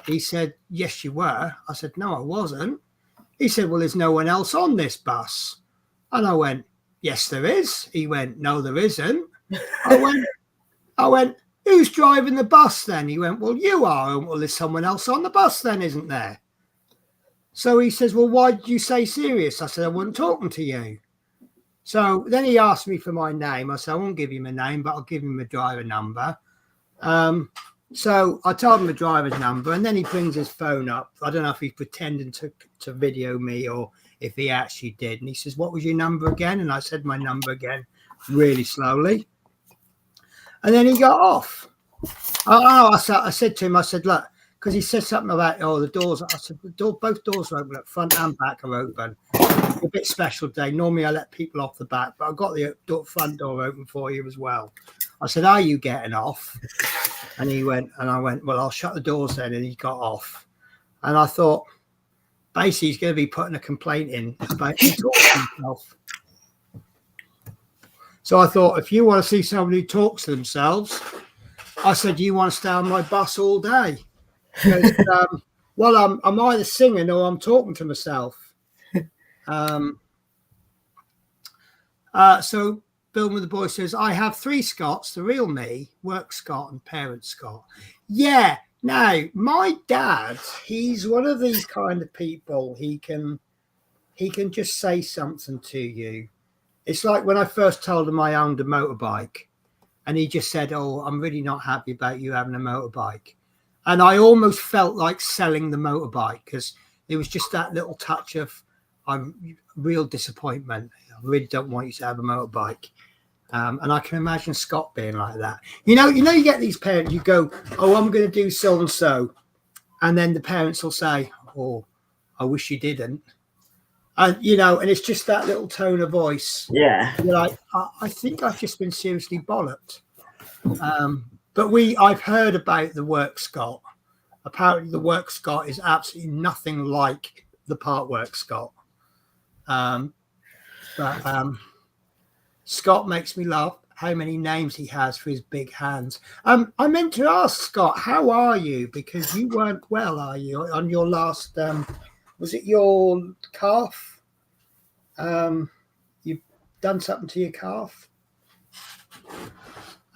He said, yes, you were. I said, no, I wasn't. He said, well, there's no one else on this bus. And I went, yes, there is. He went, no, there isn't. I went, who's driving the bus then? He went, well, you are. Well, there's someone else on the bus then, isn't there? So he says, well, why did you say serious? I said, I wasn't talking to you. So then he asked me for my name. I said, I won't give him a name, but I'll give him a driver number. So I told him the driver's number, and then he brings his phone up. I don't know if he's pretending to video me or if he actually did. And he says, what was your number again? And I said my number again, really slowly. And then he got off. I said to him, I said, look, because he said something about, the doors. I said, both doors are open, look, front and back are open. It's a bit special day. Normally I let people off the back, but I got the front door open for you as well. I said, are you getting off? And he went, and I went, well, I'll shut the doors then. And he got off. And I thought, basically, he's going to be putting a complaint in about him talking to himself. So I thought, if you want to see somebody who talks to themselves, I said, you want to stay on my bus all day? Because, well, I'm either singing or I'm talking to myself. So Bill with the Boy says, I have 3 Scots, the real me, work Scott and parent Scott. Yeah. Now, my dad, he's one of these kind of people. He can just say something to you. It's like when I first told him I owned a motorbike, and he just said, oh, I'm really not happy about you having a motorbike. And I almost felt like selling the motorbike, because it was just that little touch of real disappointment. I really don't want you to have a motorbike. And I can imagine Scott being like that. You get these parents, you go, oh, I'm going to do so and so. And then the parents will say, oh, I wish you didn't. And, and it's just that little tone of voice. Yeah. You're like, I think I've just been seriously bollocked. But I've heard about the work Scott. Apparently the work Scott is absolutely nothing like the part work Scott. But Scott makes me laugh how many names he has for his big hands. I meant to ask Scott, how are you? Because you weren't well, are you? On your last, was it your calf? You've done something to your calf?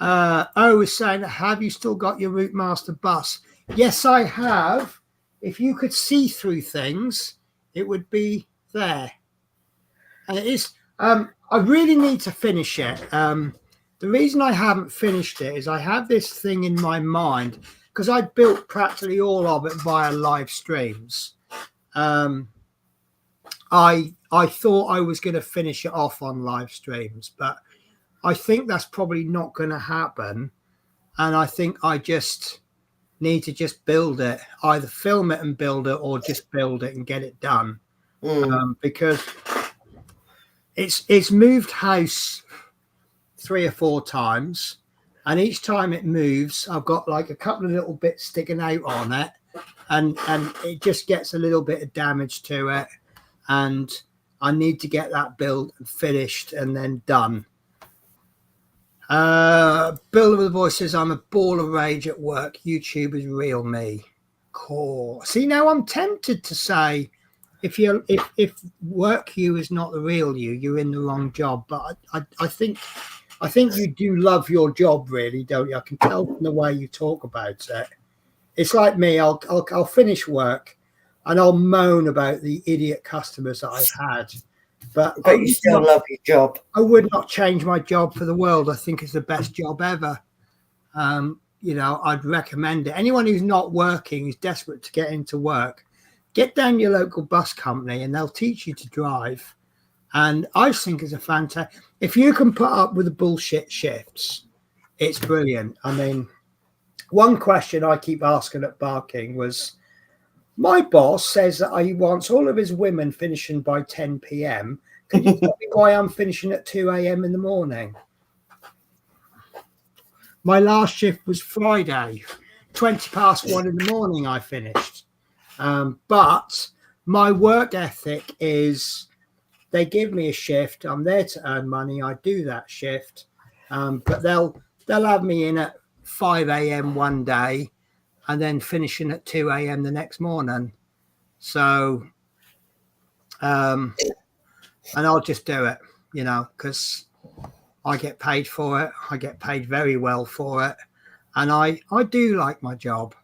Is saying, have you still got your Routemaster bus? Yes, I have. If you could see through things, it would be there. And it is. I really need to finish it. The reason I haven't finished it is I have this thing in my mind because I built practically all of it via live streams. I thought I was going to finish it off on live streams, but I think that's probably not going to happen. And I think I just need to just build it, either film it and build it, or just build it and get it done. Because it's moved house 3 or 4 times, and each time it moves, I've got like a couple of little bits sticking out on it, and it just gets a little bit of damage to it, and I need to get that built and finished and then done. Bill with the voice says, I'm a ball of rage at work. YouTube is real me. Cool. See, now I'm tempted to say, if work you is not the real you, you're in the wrong job. But I think you do love your job, really, don't you? I can tell from the way you talk about it. It's like me. I'll finish work and I'll moan about the idiot customers that I've had. But you still love your job. I would not change my job for the world. I think it's the best job ever. I'd recommend it. Anyone who's not working, who's desperate to get into work, get down your local bus company and they'll teach you to drive. And I think it's a fantastic. If you can put up with the bullshit shifts, it's brilliant. I mean, one question I keep asking at Barking was, my boss says that he wants all of his women finishing by 10 p.m. Can you tell me why I'm finishing at 2 a.m. in the morning? My last shift was Friday, 20 past 1 in the morning I finished. But my work ethic is they give me a shift. I'm there to earn money. I do that shift. But they'll have me in at 5 a.m. one day, and then finishing at 2 a.m. the next morning. So, and I'll just do it, because I get paid for it. I get paid very well for it. And I do like my job.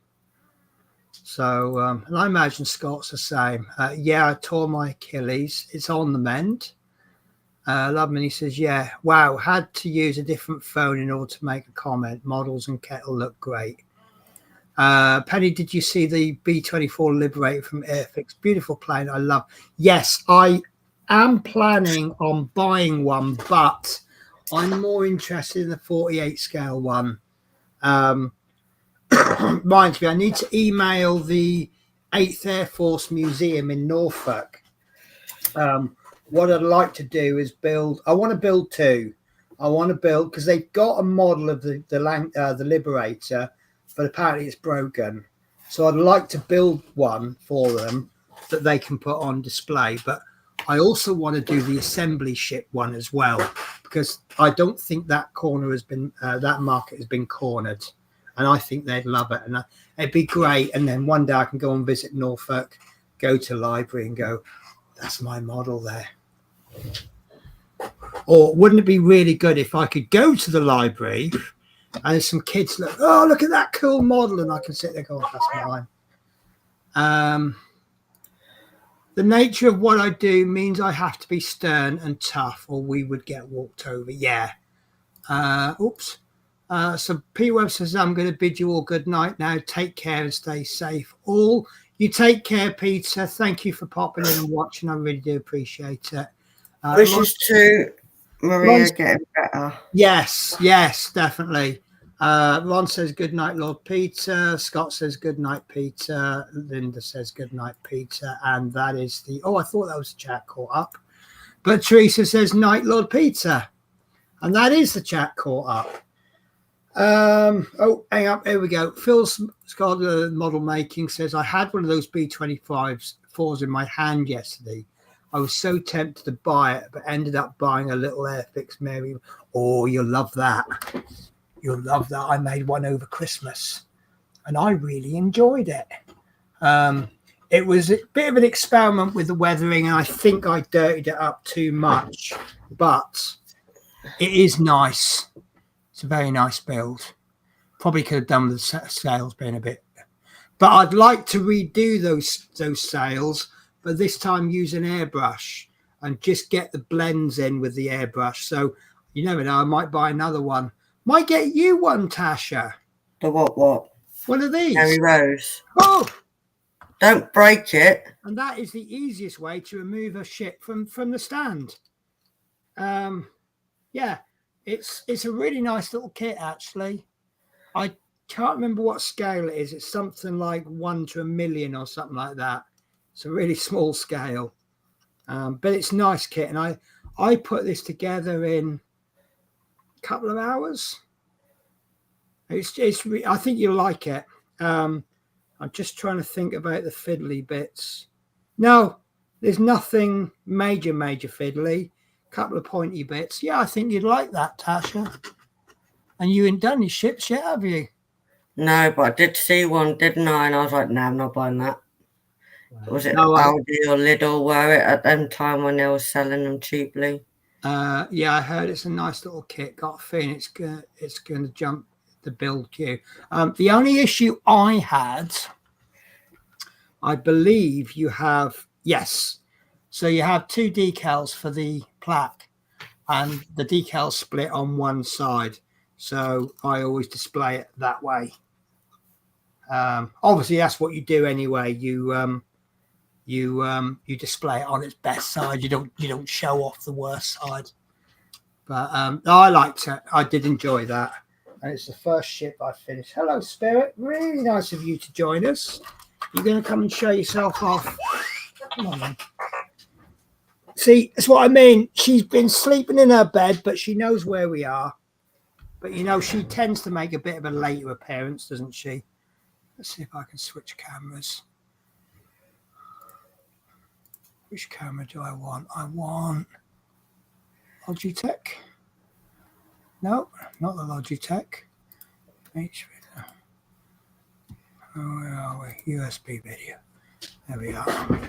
So, and I imagine Scott's the same. I tore my Achilles. It's on the mend. Loveman, says, yeah, wow, had to use a different phone in order to make a comment. Models and kettle look great. Penny, did you see the B-24 Liberator from Airfix? Beautiful plane. I love. Yes, I am planning on buying one, but I'm more interested in the 48 scale one. Reminds me, I need to email the 8th Air Force Museum in Norfolk. What I'd like to do is I want to build 2. I want to build, because they've got a model of the Liberator, but apparently it's broken. So I'd like to build one for them that they can put on display. But I also want to do the assembly ship one as well, because I don't think that corner has been, that market has been cornered. And I think they'd love it. And it'd be great. And then one day I can go and visit Norfolk, go to the library and go, that's my model there. Or wouldn't it be really good if I could go to the library and some kids look at that cool model, and I can sit there going, that's mine. The nature of what I do means I have to be stern and tough, or we would get walked over. Yeah. So P Web says, I'm going to bid you all good night now. Take care and stay safe. All you take care, Peter. Thank you for popping in and watching. I really do appreciate it. Wishes to Maria getting better. Yes, definitely. Ron says good night, Lord Peter. Scott says good night, Peter. Linda says good night, Peter. And that is I thought that was the chat caught up. But Teresa says night, Lord Peter. And that is the chat caught up. Hang up. Here we go. Phil Scott, model making, says I had one of those B-25s in my hand yesterday. I was so tempted to buy it, but ended up buying a little Airfix Mary. Oh, you'll love that. You'll love that. I made one over Christmas, and I really enjoyed it. It was a bit of an experiment with the weathering, and I think I dirtied it up too much, but it is nice. It's a very nice build. Probably could have done with the sails being a bit, but I'd like to redo those sails, but this time use an airbrush and just get the blends in with the airbrush. So you never know, I might buy another one. Might get you one, Tasha. The what? One of these. Mary Rose. Oh, Don't break it. and that is the easiest way to remove a ship from the stand. Yeah, it's a really nice little kit, actually. I can't remember what scale it is. It's something like 1 to 1,000,000 or something like that. It's a really small scale, but it's a nice kit. And I put this together in a couple of hours. I think you'll like it. I'm just trying to think about the fiddly bits. No, there's nothing major fiddly. Couple of pointy bits. Yeah, I think you'd like that, Tasha. And you ain't done your ships yet, have you? No, but I did see one, didn't I? And I was like, no, I'm not buying that. Was it Aldi or Lidl were it at them time when they were selling them cheaply? Yeah, I heard it's a nice little kit. Got a feeling it's going to jump the build queue. The only issue I had, I believe you have, yes. So you have 2 decals for the plaque, and the decals split on one side. So I always display it that way. Obviously, that's what you do anyway. You display it on its best side. You don't show off the worst side. But I liked it. I did enjoy that. And it's the first ship I finished. Hello, Spirit. Really nice of you to join us. You're going to come and show yourself off. Come on, then. See, that's what I mean. She's been sleeping in her bed, but she knows where we are. But, you know, she tends to make a bit of a later appearance, doesn't she? Let's see if I can switch cameras. Which camera do I want? I want Logitech. No, not the Logitech. Oh, where are we? USB video. There we are.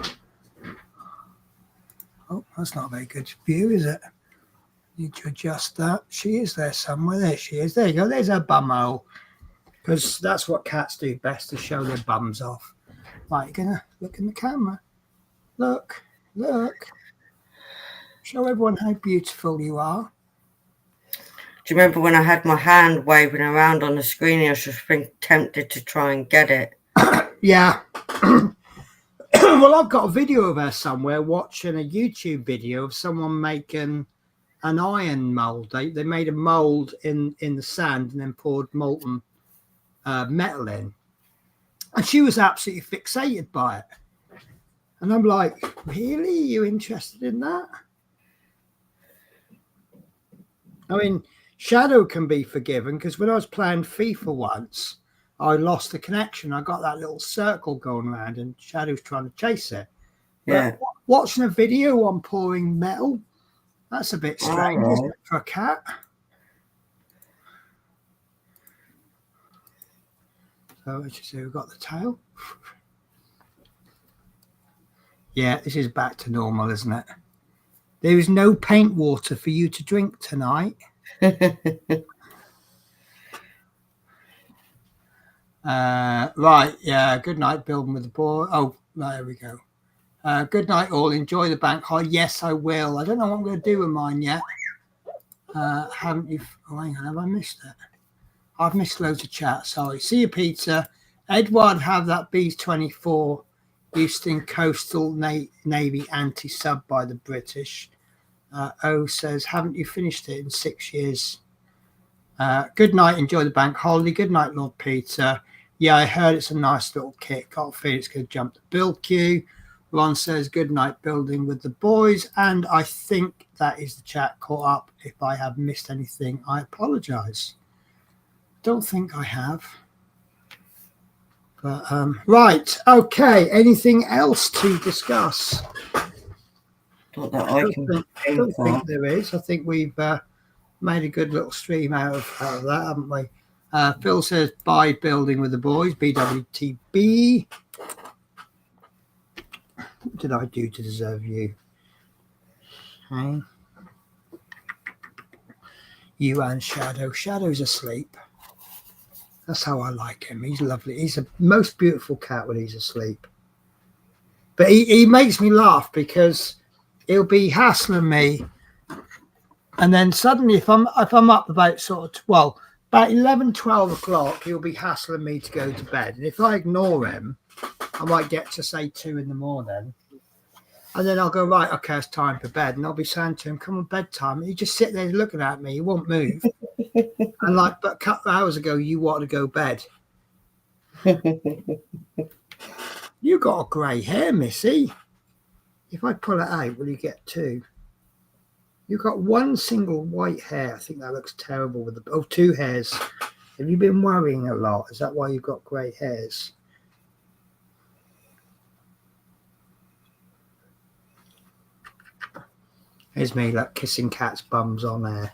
Oh, that's not a very good view, is it? Need to adjust that. She is there somewhere. There she is. There you go. There's her bum hole. Because that's what cats do best, to show their bums off. Right, you're going to look in the camera. Look. Show everyone how beautiful you are. Do you remember when I had my hand waving around on the screen? I was just tempted to try and get it. Yeah. Well, I've got a video of her somewhere watching a YouTube video of someone making an iron mold. They made a mold in the sand and then poured molten metal in. And she was absolutely fixated by it. And I'm like, really? Are you interested in that? I mean, Shadow can be forgiven, because when I was playing FIFA once, I lost the connection. I got that little circle going around and Shadow's trying to chase it. Yeah. But watching a video on pouring metal, that's a bit strange, isn't it, for a cat? So let's just see, we've got the tail. Yeah, this is back to normal, isn't it? There is no paint water for you to drink tonight. Right, yeah, good night, building with the boy. Oh, there we go. Good night, all. Enjoy the bank holiday. Yes, I will. I don't know what I'm going to do with mine yet. Haven't you? Oh, hang on, have I missed it? I've missed loads of chat. Sorry. See you, Peter. Edward, have that B-24 Houston Coastal Navy anti-sub by the British. O says, haven't you finished it in 6 years? Good night. Enjoy the bank holiday. Good night, Lord Peter. Yeah, I heard it's a nice little kit. Can't feel it's going to jump the build queue. Ron says, good night, building with the boys. And I think that is the chat caught up. If I have missed anything, I apologize. Don't think I have. But right, okay. Anything else to discuss? Not that I don't think there is. I think we've made a good little stream out of that, haven't we? Phil says, bye, building with the boys. BWTB. What did I do to deserve you? Hey. You and Shadow. Shadow's asleep. That's how I like him. He's lovely. He's the most beautiful cat when he's asleep. But he makes me laugh because he'll be hassling me. And then suddenly, if I'm up about sort of, About 11, 12 o'clock, he'll be hassling me to go to bed. And if I ignore him, I might get to say 2 in the morning. And then I'll go, right, okay, it's time for bed. And I'll be saying to him, come on, bedtime. And he just sit there looking at me. He won't move. And like, but a couple of hours ago, you wanted to go bed. You got a grey hair, Missy. If I pull it out, will you get 2? You've got one single white hair. I think that looks terrible with the 2 hairs. Have you been worrying a lot? Is that why you've got grey hairs? Here's me like kissing cats' bums on there.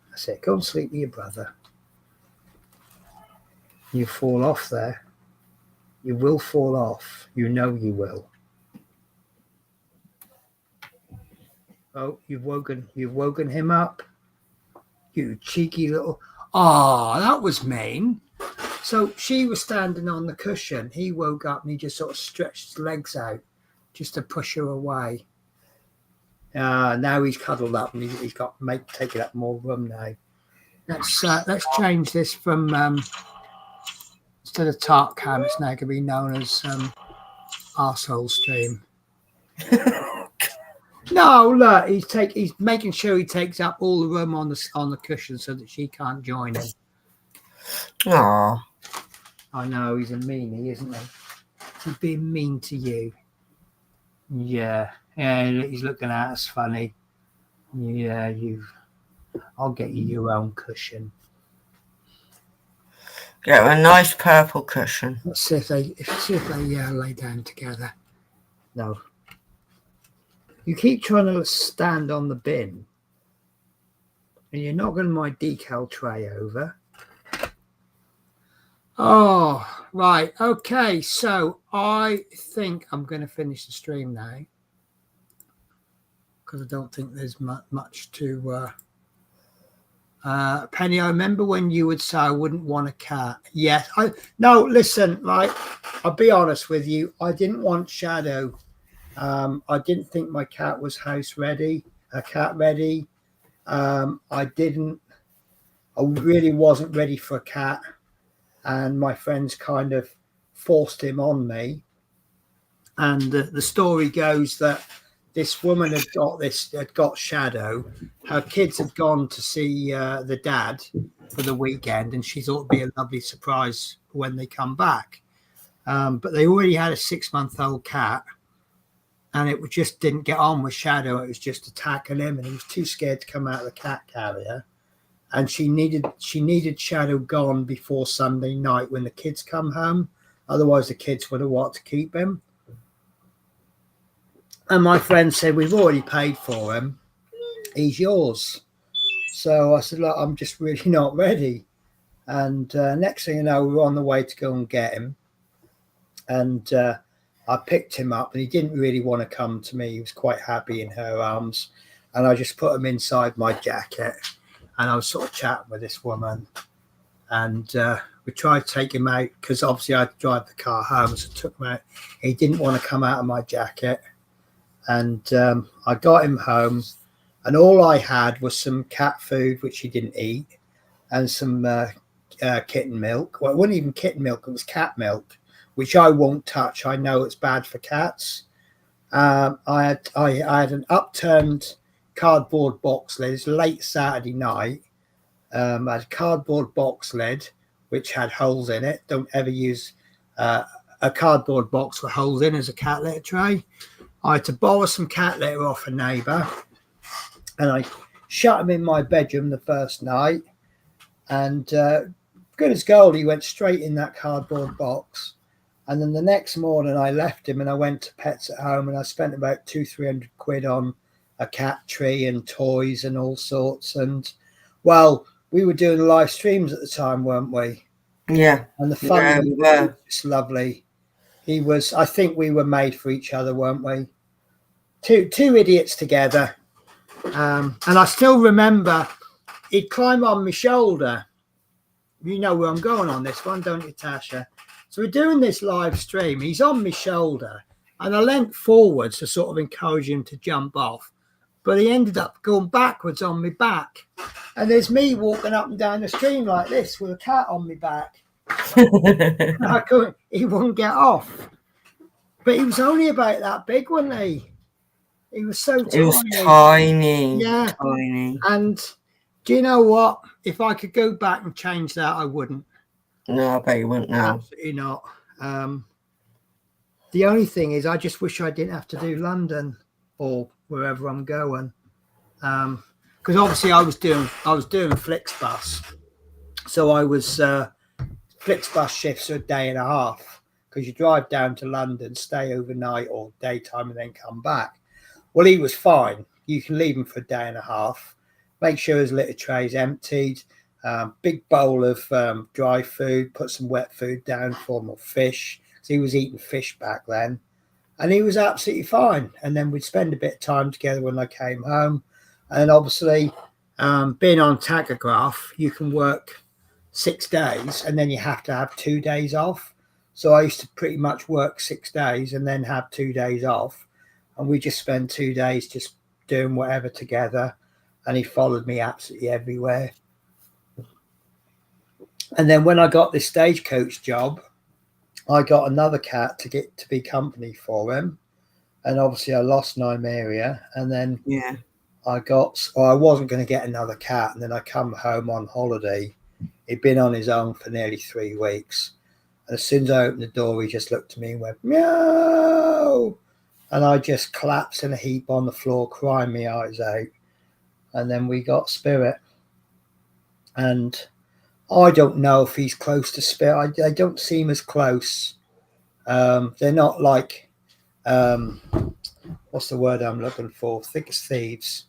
That's it. Go and sleep with your brother. You fall off there. You will fall off. You know you will. Oh, you've woken him up. You cheeky little. Oh, that was mean. So she was standing on the cushion. He woke up and he just sort of stretched his legs out just to push her away. Now he's cuddled up and he's got taking up more room now. Let's change this from instead of Tart Cam, it's now going to be known as Arsehole Stream. No, look, he's making sure he takes up all the room on the cushion so that she can't join him. Aww. I know, he's a meanie, isn't he? He's being mean to you. Yeah, he's looking at us funny. Yeah, I'll get you your own cushion. Get a nice purple cushion. Let's see if they lay down together. No. You keep trying to stand on the bin, and you're knocking my decal tray over. Oh, right. Okay, so I think I'm going to finish the stream now because I don't think there's much to... Penny, I remember when you would say I wouldn't want a cat. Yes. No, listen, right. I'll be honest with you. I didn't want Shadow. I didn't think my cat was cat ready. I really wasn't ready for a cat. And my friends kind of forced him on me. And the story goes that this woman had got Shadow. Her kids had gone to see the dad for the weekend, and she thought it'd be a lovely surprise when they come back. But they already had a 6-month-old cat, and it just didn't get on with Shadow. It was just attacking him, and he was too scared to come out of the cat carrier. And she needed Shadow gone before Sunday night when the kids come home. Otherwise, the kids would have wanted to keep him. And my friend said, we've already paid for him. He's yours. So I said, look, I'm just really not ready. And next thing you know, we were on the way to go and get him. And I picked him up, and he didn't really want to come to me. He was quite happy in her arms. And I just put him inside my jacket. And I was sort of chatting with this woman. And we tried to take him out because obviously I had to drive the car home. So I took him out. He didn't want to come out of my jacket. And I got him home, and all I had was some cat food, which he didn't eat, and some kitten milk. Well, it wasn't even kitten milk, it was cat milk, which I won't touch. I know it's bad for cats. I had an upturned cardboard box lid. It's late Saturday night. I had a cardboard box lid, which had holes in it. Don't ever use a cardboard box with holes in as a cat litter tray. I had to borrow some cat litter off a neighbour, and I shut him in my bedroom the first night, and good as gold, he went straight in that cardboard box. And then the next morning I left him and I went to Pets at Home, and I spent about 200-300 quid on a cat tree and toys and all sorts. And well, we were doing live streams at the time, weren't we? Yeah. And the fun was just lovely. I think we were made for each other, weren't we? Two idiots together. And I still remember he'd climb on my shoulder. You know where I'm going on this one, don't you, Tasha? So we're doing this live stream. He's on my shoulder, and I leant forwards to sort of encourage him to jump off. but he ended up going backwards on my back. And there's me walking up and down the stream like this with a cat on my back. He wouldn't get off. But he was only about that big, wasn't he? He was so tiny. It was tiny. Yeah. Tiny. And do you know what? If I could go back and change that, I wouldn't. No, I bet you wouldn't now. Absolutely not. The only thing is, I just wish I didn't have to do London or wherever I'm going. Because obviously I was doing Flixbus. So I was Flixbus shifts are a day and a half, because you drive down to London, stay overnight or daytime, and then come back. Well, he was fine. You can leave him for a day and a half. Make sure his litter tray's emptied. Big bowl of dry food. Put some wet food down for him, or fish. So he was eating fish back then. And he was absolutely fine. And then we'd spend a bit of time together when I came home. And obviously, being on tachograph, you can work 6 days and then you have to have 2 days off. So I used to pretty much work 6 days and then have 2 days off. And we just spend 2 days just doing whatever together. And he followed me absolutely everywhere. And then when I got this stagecoach job, I got another cat to be company for him. And obviously I lost Nymeria. And then I wasn't going to get another cat. And then I come home on holiday. He'd been on his own for nearly 3 weeks. And as soon as I opened the door, he just looked at me and went, meow. And I just collapsed in a heap on the floor, crying my eyes out. And then we got Spirit. And I don't know if he's close to Spirit. I don't seem as close. They're not like, what's the word I'm looking for? Thick as thieves.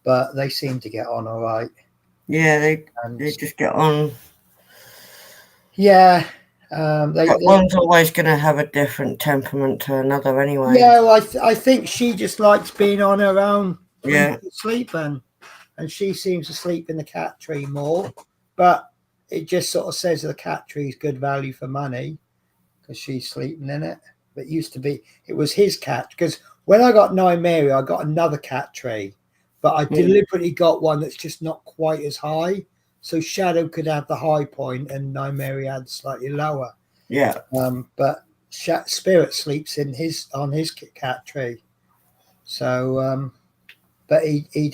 But they seem to get on all right. Yeah, they just get on. Yeah. One's always going to have a different temperament to another anyway. Yeah, well, I think she just likes being on her own. Yeah. Sleeping. And she seems to sleep in the cat tree more. But it just sort of says the cat tree is good value for money because she's sleeping in it. But it was his cat. Because when I got Nymeria, I got another cat tree. But I deliberately got one that's just not quite as high. So Shadow could have the high point and Nymeria had slightly lower. Yeah. But Spirit sleeps on his cat tree. So, but he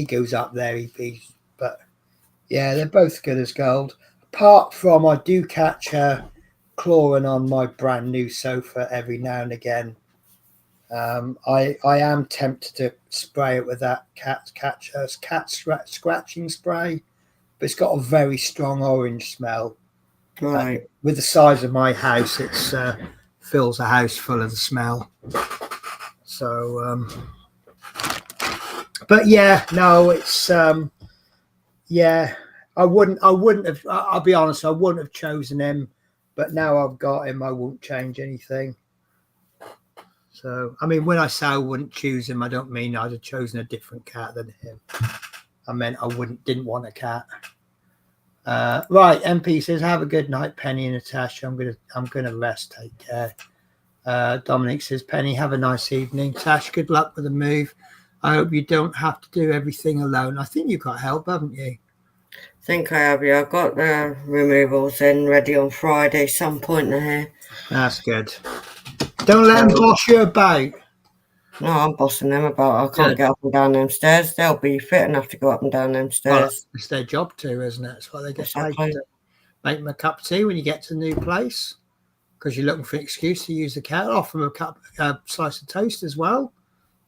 goes up there. But yeah, they're both good as gold. Apart from I do catch her clawing on my brand new sofa every now and again. I am tempted to spray it with that cat scratching spray, but it's got a very strong orange smell. Right. With the size of my house, it's fills a house full of the smell. So, but yeah, no, it's yeah. I wouldn't have. I'll be honest, I wouldn't have chosen him, but now I've got him, I won't change anything. So, I mean, when I say I wouldn't choose him, I don't mean I'd have chosen a different cat than him. I meant I didn't want a cat. Right, MP says, have a good night, Penny and Natasha. I'm gonna rest. Take care. Dominic says, Penny, have a nice evening. Tash, good luck with the move. I hope you don't have to do everything alone. I think you've got help, haven't you? I think I have, yeah. I've got the removals in ready on Friday, some point in here. That's good. Don't let them boss you about. No, I'm bossing them about. I can't get up and down them stairs. They'll be fit enough to go up and down them stairs. Well, it's their job too, isn't it? That's why they get paid to make them a cup of tea when you get to a new place. Because you're looking for an excuse to use the cat. Offer them a slice of toast as well.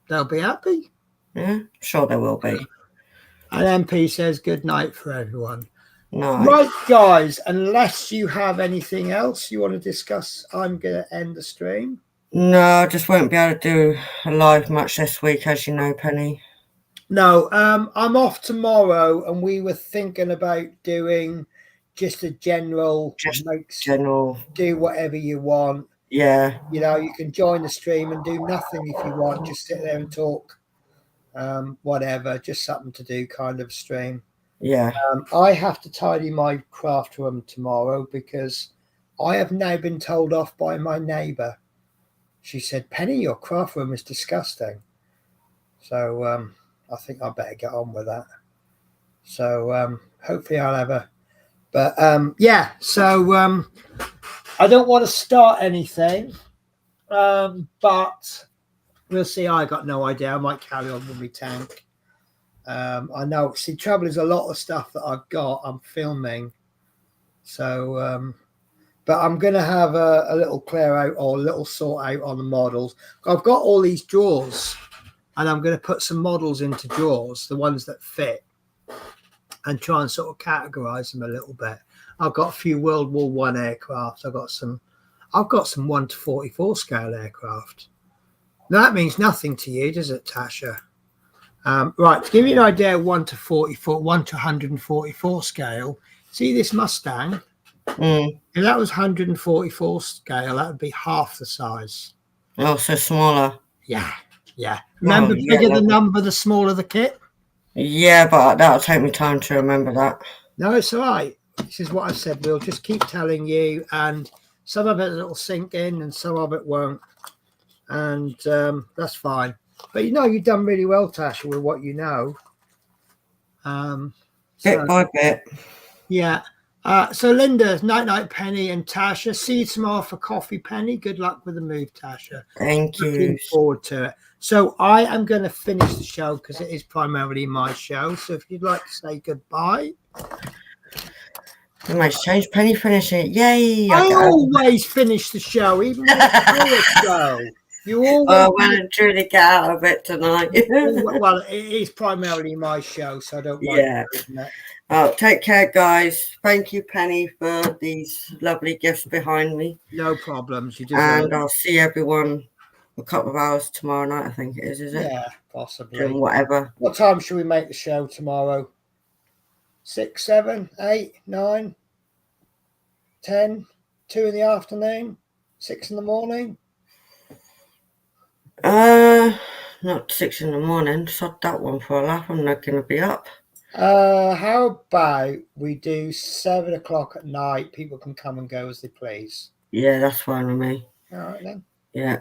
They'll be happy. Yeah, sure they will be. And MP says good night for everyone. No. Right, guys, unless you have anything else you want to discuss, I'm going to end the stream. No, I just won't be able to do a live match this week, as you know, Penny. No, I'm off tomorrow, and we were thinking about doing just a general, do whatever you want. Yeah. You know, you can join the stream and do nothing if you want. Just sit there and talk. Whatever, just something to do kind of stream. Yeah. I have to tidy my craft room tomorrow because I have now been told off by my neighbour. She said, Penny, your craft room is disgusting. So I think I better get on with that. So hopefully I'll have a. But yeah, so I don't want to start anything, but we'll see. I got no idea. I might carry on with my tank. I know. See, trouble is a lot of stuff that I've got. I'm filming, so. But I'm going to have a little clear out or a little sort out on the models. I've got all these drawers, and I'm going to put some models into drawers, the ones that fit, and try and sort of categorize them a little bit. I've got a few World War I aircraft. I've got some 1 to 44 scale aircraft. Now, that means nothing to you, does it, Tasha? Right, to give you an idea, 1 to 44, 1 to 144 scale. See this Mustang? If that was 144 scale, that would be half the size. Oh, so smaller. Yeah. Remember, bigger the number, the smaller the kit. Yeah, but that'll take me time to remember that. No, it's all right. This is what I said. We'll just keep telling you, and some of it will sink in, and some of it won't, and that's fine. But you've done really well, Tasha, with what you know. Bit by bit. Yeah. So Linda, night, Penny, and Tasha. See you tomorrow for coffee, Penny. Good luck with the move, Tasha. Thank you. Looking forward to it. So I am going to finish the show because it is primarily my show. So if you'd like to say goodbye. You might change Penny finishing it. Yay. I always finish the show, even when it's show. You always well and truly get out of it tonight. Well, it is primarily my show, so I don't like it. Oh, take care, guys. Thank you, Penny, for these lovely gifts behind me. No problems. And I'll see everyone a couple of hours tomorrow night, I think it is it? Yeah, possibly. Doing whatever. What time should we make the show tomorrow? 6, 7, 8, 9, 10, 2 in the afternoon, 6 in the morning? Not 6 in the morning. Sod that one for a laugh. I'm not going to be up. How about we do 7 o'clock at night? People can come and go as they please. Yeah, that's fine with me. All right then. Yeah.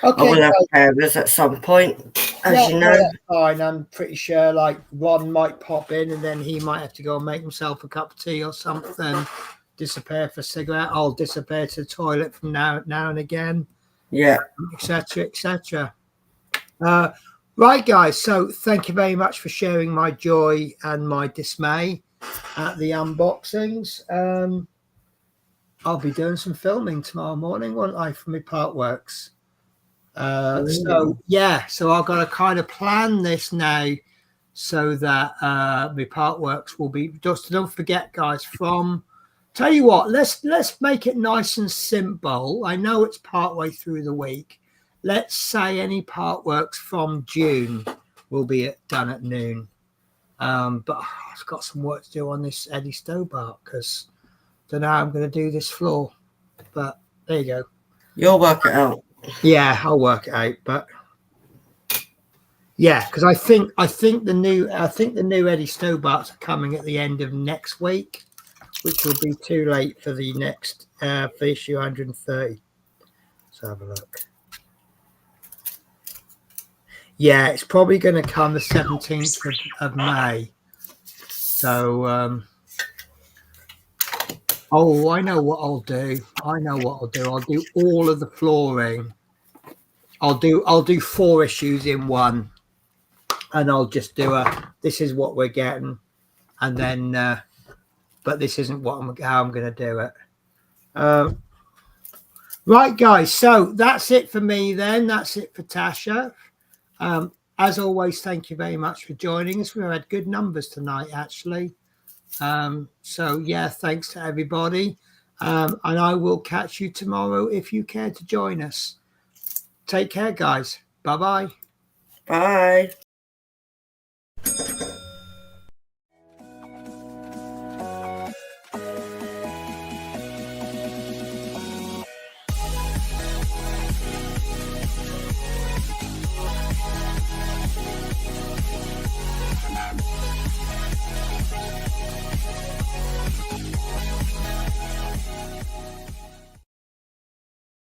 Okay. I will have carers at some point, as you know. That's fine. I'm pretty sure like Ron might pop in and then he might have to go and make himself a cup of tea or something. Disappear for a cigarette. I'll disappear to the toilet from now and again. Yeah. Etc. Etc. Right, guys. So thank you very much for sharing my joy and my dismay at the unboxings. I'll be doing some filming tomorrow morning, won't I, for my Partworks? So I've got to kind of plan this now so that my Partworks will be. Just don't forget, guys. Tell you what, let's make it nice and simple. I know it's partway through the week. Let's say any Partworks from June will be done at noon. But I've got some work to do on this Eddie Stobart because I don't know how I'm going to do this floor. But there you go. You'll work it out. Yeah, I'll work it out. But yeah, because I think the new Eddie Stobarts are coming at the end of next week, which will be too late for the next for issue 130. Let's have a look. Yeah, it's probably going to come the 17th of May. So, I know what I'll do. I'll do all of the flooring. I'll do 4 issues in one, and I'll just do this is what we're getting, and then, but this isn't how I'm going to do it. Right, guys. So that's it for me. Then that's it for Tasha. As always, thank you very much for joining us. We had good numbers tonight, actually. So yeah, thanks to everybody. And I will catch you tomorrow if you care to join us. Take care, guys. Bye-bye. Bye.